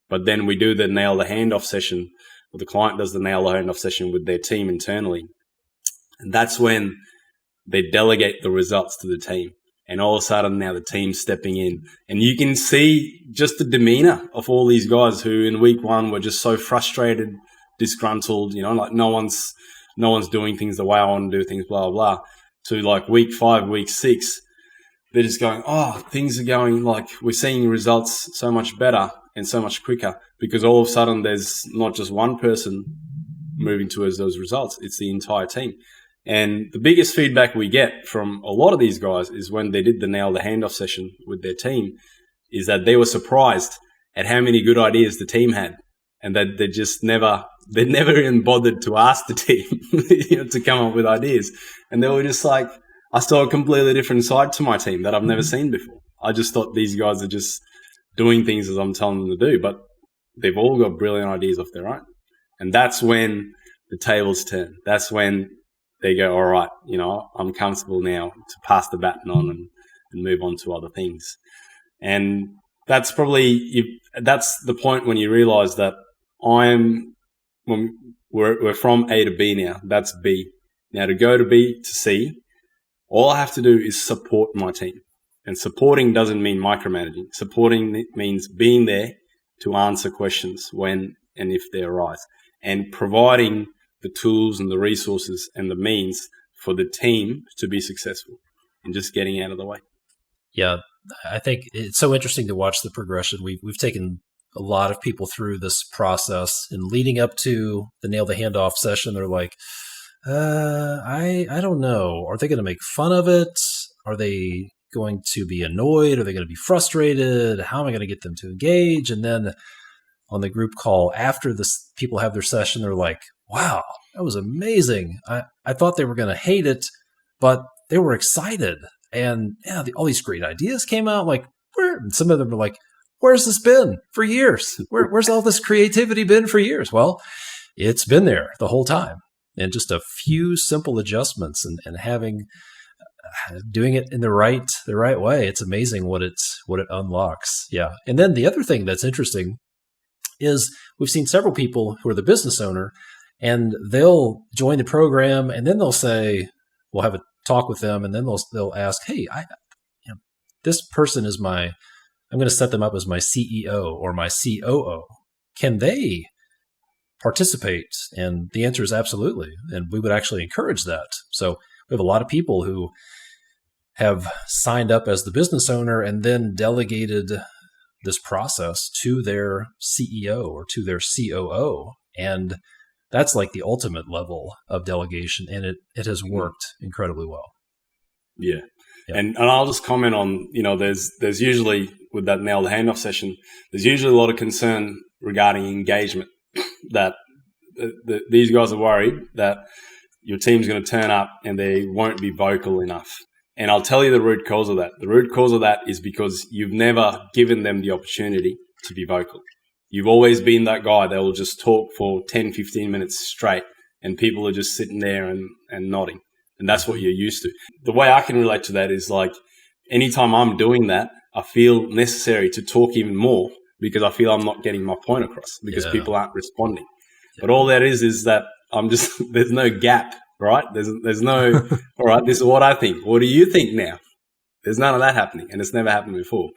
But then we do the nail the handoff session, or the client does the nail the handoff session with their team internally. And that's when they delegate the results to the team. And all of a sudden now the team's stepping in. And you can see just the demeanor of all these guys who in week 1 were just so frustrated, disgruntled, like no one's doing things the way I want to do things, blah, blah, blah. To like week 5, week 6, they're just going, oh, things are going, like we're seeing results so much better and so much quicker, because all of a sudden there's not just one person moving towards those results, it's the entire team. And the biggest feedback we get from a lot of these guys is when they did the nail the handoff session with their team, is that they were surprised at how many good ideas the team had, and that they never even bothered to ask the team to come up with ideas. And they were just like, I saw a completely different side to my team that I've never seen before. I just thought these guys are just doing things as I'm telling them to do, but they've all got brilliant ideas of their own. And that's when the tables turn. That's when they go, all right, I'm comfortable now to pass the baton on and move on to other things. And that's that's the point when you realize that we're from A to B now. That's B. Now to go to B to C, all I have to do is support my team. And supporting doesn't mean micromanaging. Supporting means being there to answer questions when and if they arise, and providing the tools and the resources and the means for the team to be successful and just getting out of the way. Yeah, I think it's so interesting to watch the progression. We've taken a lot of people through this process, and leading up to the nail the handoff session, they're like, I don't know. Are they going to make fun of it? Are they going to be annoyed? Are they going to be frustrated? How am I going to get them to engage? And then on the group call after this, people have their session, they're like, wow, that was amazing. I thought they were going to hate it, but they were excited. And yeah, all these great ideas came out. Like, and some of them are like, where's this been for years? Where's all this creativity been for years? Well, it's been there the whole time. And just a few simple adjustments and doing it in the right way. It's amazing what it unlocks. Yeah. And then the other thing that's interesting is we've seen several people who are the business owner, and they'll join the program, and then they'll say, we'll have a talk with them, and then they'll ask, hey, this person is I'm going to set them up as my CEO or my COO. Can they participate? And the answer is absolutely. And we would actually encourage that. So we have a lot of people who have signed up as the business owner and then delegated this process to their CEO or to their COO. And that's like the ultimate level of delegation. And it has worked incredibly well. Yeah. And I'll just comment on, there's usually with that nail the handoff session, there's usually a lot of concern regarding engagement, that these guys are worried that your team's going to turn up and they won't be vocal enough. And I'll tell you the root cause of that. The root cause of that is because you've never given them the opportunity to be vocal. You've always been that guy that will just talk for 10, 15 minutes straight, and people are just sitting there and nodding. And that's what you're used to. The way I can relate to that is like, anytime I'm doing that, I feel necessary to talk even more because I feel I'm not getting my point across because people aren't responding. Yeah. But all that is that there's no gap, right? There's no, all right, this is what I think. What do you think now? There's none of that happening, and it's never happened before.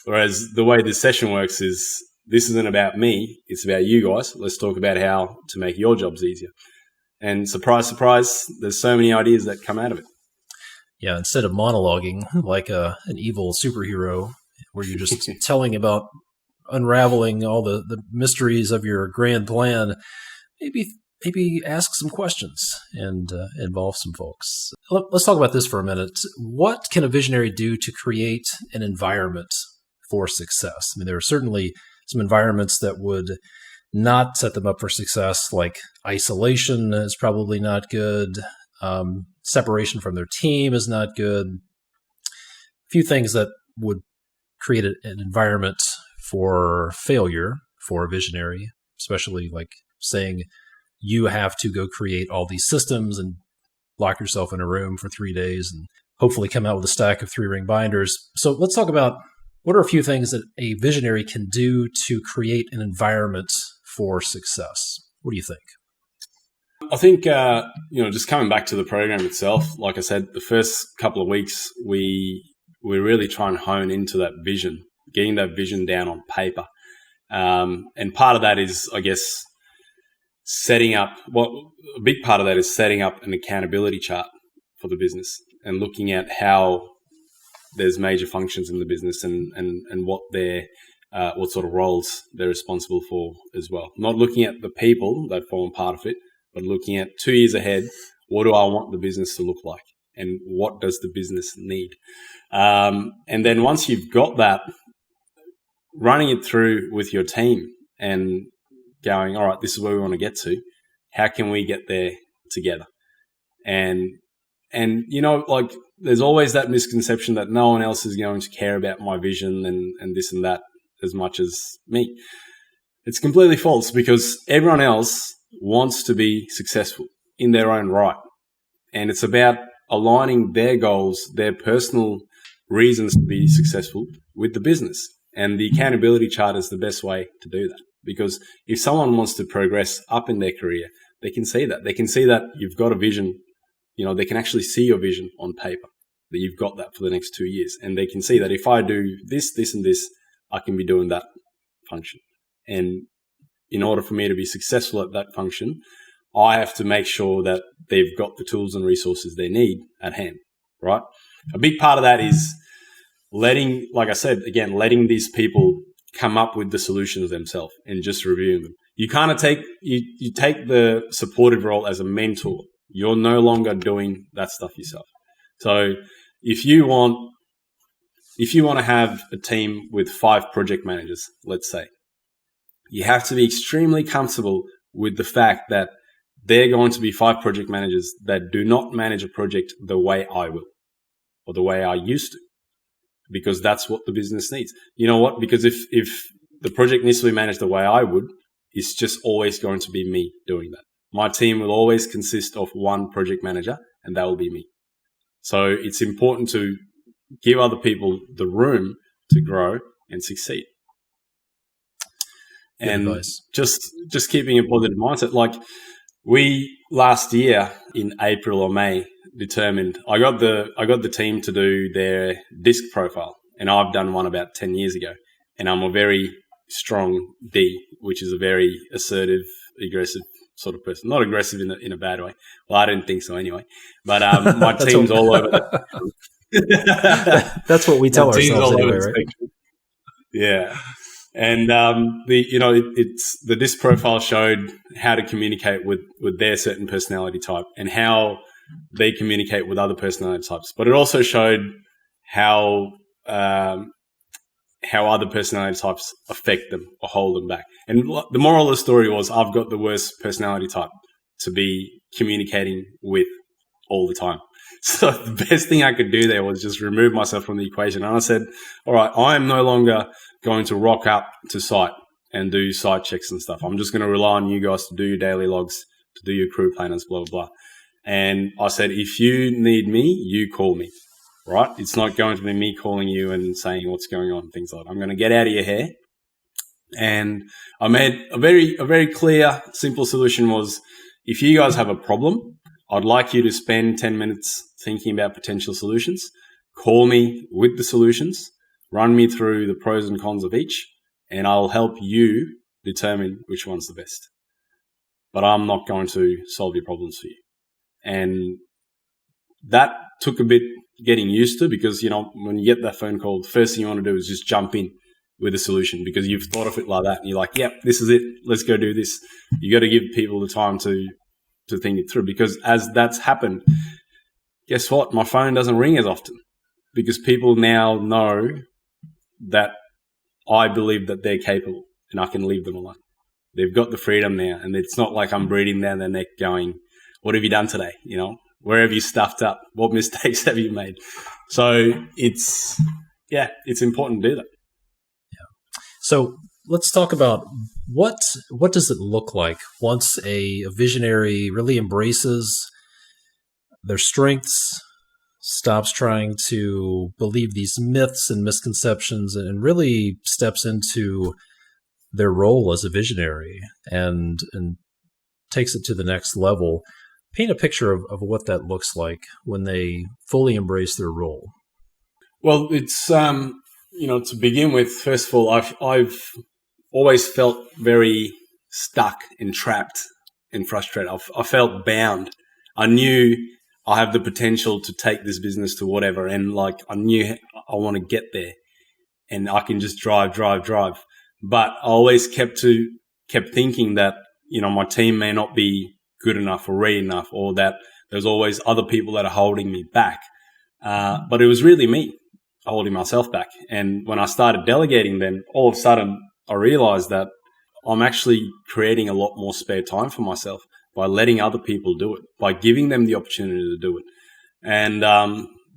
Whereas the way this session works is this isn't about me. It's about you guys. Let's talk about how to make your jobs easier. And surprise, surprise, there's so many ideas that come out of it. Yeah, instead of monologuing like an evil superhero where you're just telling about unraveling all the mysteries of your grand plan, maybe ask some questions and involve some folks. Let's talk about this for a minute. What can a visionary do to create an environment for success? I mean, there are certainly some environments that would not set them up for success, like isolation is probably not good. Separation from their team is not good. A few things that would create an environment for failure for a visionary, especially like saying you have to go create all these systems and lock yourself in a room for 3 days and hopefully come out with a stack of 3-ring binders. So let's talk about what are a few things that a visionary can do to create an environment for success. What do you think? I think, just coming back to the program itself, like I said, the first couple of weeks, we really try and hone into that vision, getting that vision down on paper. And part of that is, I guess, a big part of that is setting up an accountability chart for the business and looking at how there's major functions in the business and what sort of roles they're responsible for as well. Not looking at the people that form part of it, but looking at 2 years ahead, what do I want the business to look like? And what does the business need? And then once you've got that, running it through with your team and going, all right, this is where we want to get to. How can we get there together? And there's always that misconception that no one else is going to care about my vision and this and that as much as me. It's completely false, because everyone else wants to be successful in their own right. And it's about aligning their goals, their personal reasons to be successful with the business. And the accountability chart is the best way to do that. Because if someone wants to progress up in their career, they can see that. They can see that you've got a vision. They can actually see your vision on paper, that you've got that for the next 2 years. And they can see that if I do this, this, and this, I can be doing that function. And in order for me to be successful at that function, I have to make sure that they've got the tools and resources they need at hand, right? A big part of that is letting these people come up with the solutions themselves and just reviewing them. You kind of take the supportive role as a mentor. You're no longer doing that stuff yourself. So if you want to have a team with 5 project managers, let's say, you have to be extremely comfortable with the fact that they're going to be 5 project managers that do not manage a project the way I will or the way I used to, because that's what the business needs. You know what? Because if the project needs to be managed the way I would, it's just always going to be me doing that. My team will always consist of 1 project manager, and that will be me. So it's important to give other people the room to grow and succeed. Good and advice. just keeping a positive mindset. Like, we last year in April or May determined, I got the team to do their disc profile, and I've done one about 10 years ago, and I'm a very strong D, which is a very assertive, aggressive sort of person. Not aggressive in a bad way. Well, I didn't think so anyway. But my team's all over That's what we tell ourselves anyway, right? Yeah. And it's the disc profile showed how to communicate with their certain personality type and how they communicate with other personality types. But it also showed how other personality types affect them or hold them back. And the moral of the story was, I've got the worst personality type to be communicating with all the time. So the best thing I could do there was just remove myself from the equation. And I said, all right, I am no longer going to rock up to site and do site checks and stuff. I'm just going to rely on you guys to do your daily logs, to do your crew planners, blah, blah, blah. And I said, if you need me, you call me, right? It's not going to be me calling you and saying what's going on, things like that. I'm going to get out of your hair. And I made a very clear, simple solution was, if you guys have a problem, I'd like you to spend 10 minutes thinking about potential solutions. Call me with the solutions, run me through the pros and cons of each, and I'll help you determine which one's the best. But I'm not going to solve your problems for you. And that took a bit getting used to, because, when you get that phone call, the first thing you want to do is just jump in with a solution, because you've thought of it like that and you're like, yep, this is it. Let's go do this. You got to give people the time to think it through, because as that's happened, guess what? My phone doesn't ring as often, because people now know that I believe that they're capable and I can leave them alone. They've got the freedom now, and it's not like I'm breathing down their neck going, what have you done today? Where have you stuffed up? What mistakes have you made? So it's important to do that. Yeah. So let's talk about what does it look like once a visionary really embraces their strengths, stops trying to believe these myths and misconceptions, and really steps into their role as a visionary and takes it to the next level. Paint a picture of what that looks like when they fully embrace their role. Well, it's, to begin with, first of all, I've always felt very stuck and trapped and frustrated. I felt bound. I knew I have the potential to take this business to whatever, and I knew I want to get there, and I can just drive. But I always kept thinking that, my team may not be good enough or ready enough, or that there's always other people that are holding me back. But it was really me holding myself back. And when I started delegating, then all of a sudden I realized that I'm actually creating a lot more spare time for myself by letting other people do it, by giving them the opportunity to do it. And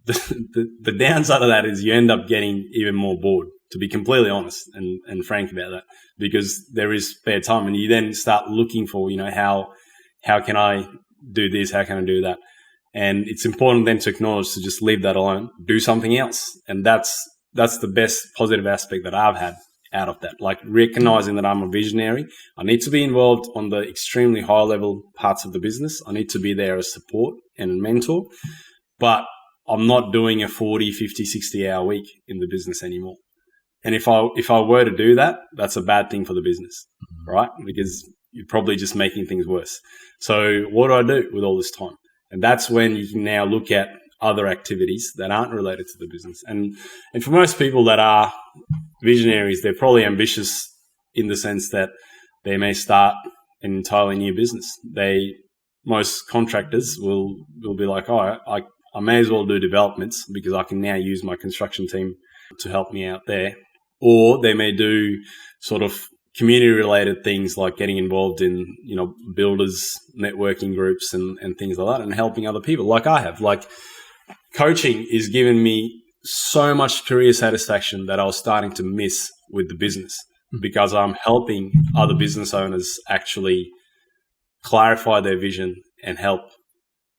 the downside of that is you end up getting even more bored, to be completely honest and frank about that, because there is spare time, and you then start looking for, how can I do this? How can I do that? And it's important then to acknowledge to just leave that alone, do something else. And that's the best positive aspect that I've had out of that. Recognizing that I'm a visionary. I need to be involved on the extremely high level parts of the business. I need to be there as support and a mentor, but I'm not doing a 40, 50, 60 hour week in the business anymore. And if I were to do that, that's a bad thing for the business, right? Because you're probably just making things worse. So what do I do with all this time? And that's when you can now look at other activities that aren't related to the business. And for most people that are visionaries, they're probably ambitious in the sense that they may start an entirely new business. Most contractors will be like, I may as well do developments because I can now use my construction team to help me out there. Or they may do sort of community-related things like getting involved in, builders, networking groups and things like that, and helping other people like I have. Coaching is giving me so much career satisfaction that I was starting to miss with the business, because I'm helping other business owners actually clarify their vision and help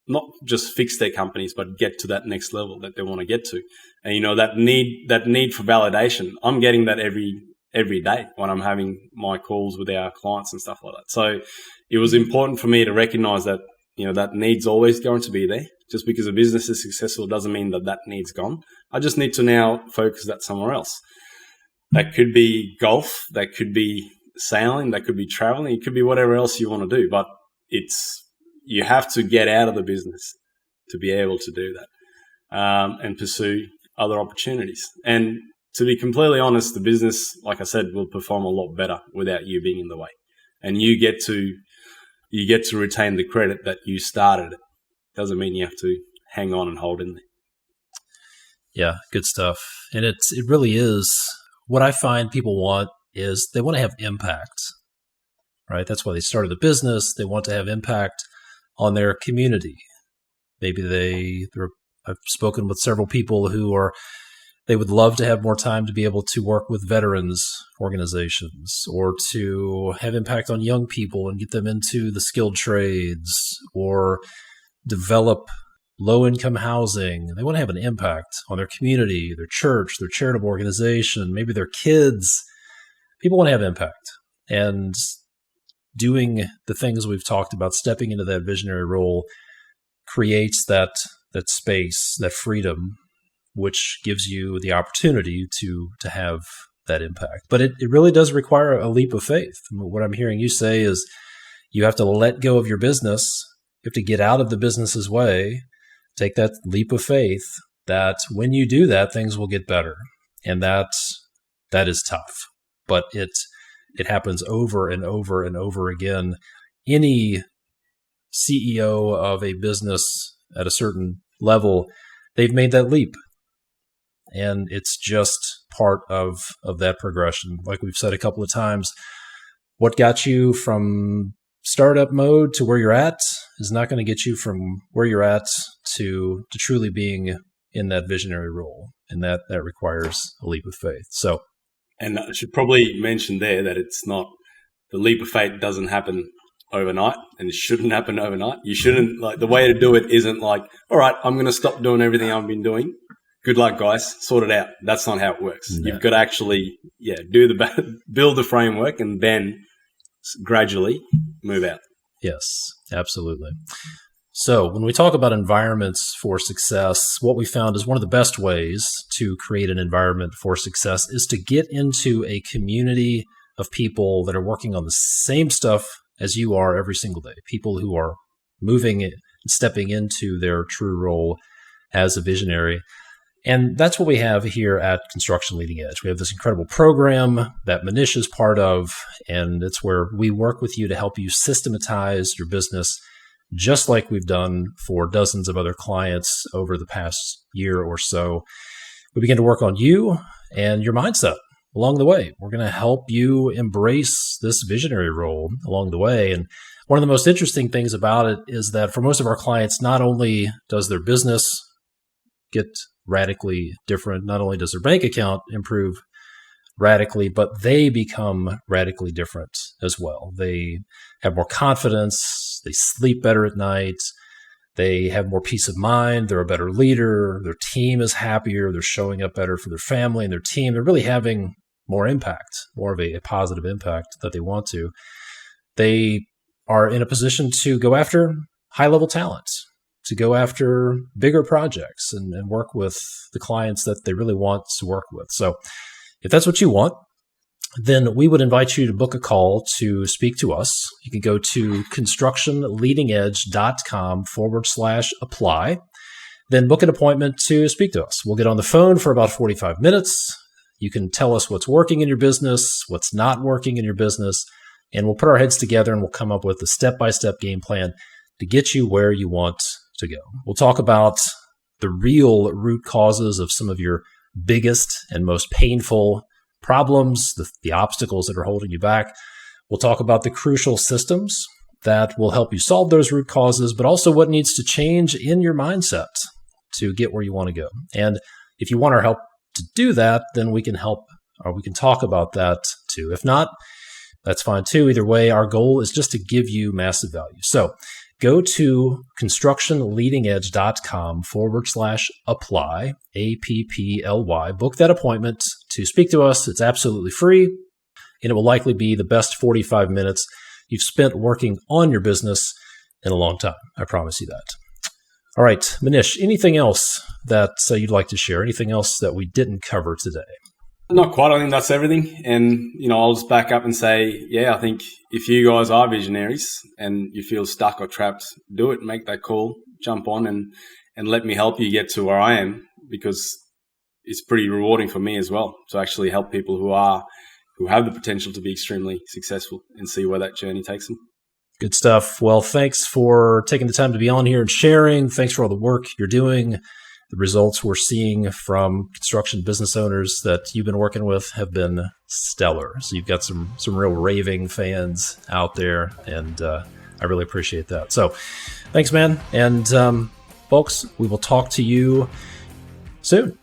not just fix their companies, but get to that next level that they want to get to. And, that need for validation, I'm getting that every day when I'm having my calls with our clients and stuff like that. So it was important for me to recognize that, that need's always going to be there. Just because a business is successful doesn't mean that need's gone. I just need to now focus that somewhere else. That could be golf, that could be sailing, that could be traveling, it could be whatever else you want to do. But you have to get out of the business to be able to do that, and pursue other opportunities. And to be completely honest, the business, like I said, will perform a lot better without you being in the way. And you get to retain the credit that you started it. Doesn't mean you have to hang on and hold in there. Yeah, good stuff. And it really is, what I find people want is they want to have impact, right? That's why they started the business. They want to have impact on their community. Maybe I've spoken with several people they would love to have more time to be able to work with veterans organizations, or to have impact on young people and get them into the skilled trades, or develop low-income housing. They want to have an impact on their community, their church, their charitable organization, maybe their kids. People want to have impact. And doing the things we've talked about, stepping into that visionary role, creates that space, that freedom, which gives you the opportunity to have that impact. But it really does require a leap of faith. What I'm hearing you say is you have to let go of your business. You have to get out of the business's way, take that leap of faith that when you do that, things will get better. And that is tough. But it happens over and over and over again. Any CEO of a business at a certain level, they've made that leap. And it's just part of that progression. Like we've said a couple of times, what got you from startup mode to where you're at is not going to get you from where you're at to truly being in that visionary role. And that requires a leap of faith. So, and I should probably mention there that it's not, the leap of faith doesn't happen overnight, and it shouldn't happen overnight. You shouldn't, like, the way to do it isn't like, all right, I'm going to stop doing everything I've been doing. Good luck, guys. Sort it out. That's not how it works. No. You've got to actually, build the framework and then gradually move out. Yes, absolutely. So when we talk about environments for success, what we found is one of the best ways to create an environment for success is to get into a community of people that are working on the same stuff as you are every single day. People who are moving and stepping into their true role as a visionary. And that's what we have here at Construction Leading Edge. We have this incredible program that Monish is part of, and it's where we work with you to help you systematize your business, just like we've done for dozens of other clients over the past year or so. We begin to work on you and your mindset along the way. We're going to help you embrace this visionary role along the way. And one of the most interesting things about it is that for most of our clients, not only does their business get radically different, not only does their bank account improve radically, but they become radically different as well. They have more confidence, they sleep better at night, they have more peace of mind, they're a better leader, their team is happier, they're showing up better for their family and their team. They're really having more impact, more of a positive impact that they want to. They are in a position to go after high-level talent, to go after bigger projects and work with the clients that they really want to work with. So if that's what you want, then we would invite you to book a call to speak to us. You can go to constructionleadingedge.com/apply, then book an appointment to speak to us. We'll get on the phone for about 45 minutes. You can tell us what's working in your business, what's not working in your business, and we'll put our heads together and we'll come up with a step-by-step game plan to get you where you want to go. We'll talk about the real root causes of some of your biggest and most painful problems, the obstacles that are holding you back. We'll talk about the crucial systems that will help you solve those root causes, but also what needs to change in your mindset to get where you want to go. And if you want our help to do that, then we can help, or we can talk about that too. If not, that's fine too. Either way, our goal is just to give you massive value. So go to constructionleadingedge.com/apply, APPLY. Book that appointment to speak to us. It's absolutely free, and it will likely be the best 45 minutes you've spent working on your business in a long time. I promise you that. All right, Monish, anything else that you'd like to share? Anything else that we didn't cover today? Not quite. I think that's everything. And, I'll just back up and say, I think if you guys are visionaries and you feel stuck or trapped, do it. Make that call, jump on and let me help you get to where I am, because it's pretty rewarding for me as well to actually help people who have the potential to be extremely successful and see where that journey takes them. Good stuff. Well, thanks for taking the time to be on here and sharing. Thanks for all the work you're doing. The results we're seeing from construction business owners that you've been working with have been stellar. So you've got some real raving fans out there, and I really appreciate that. So thanks, man. And folks, we will talk to you soon.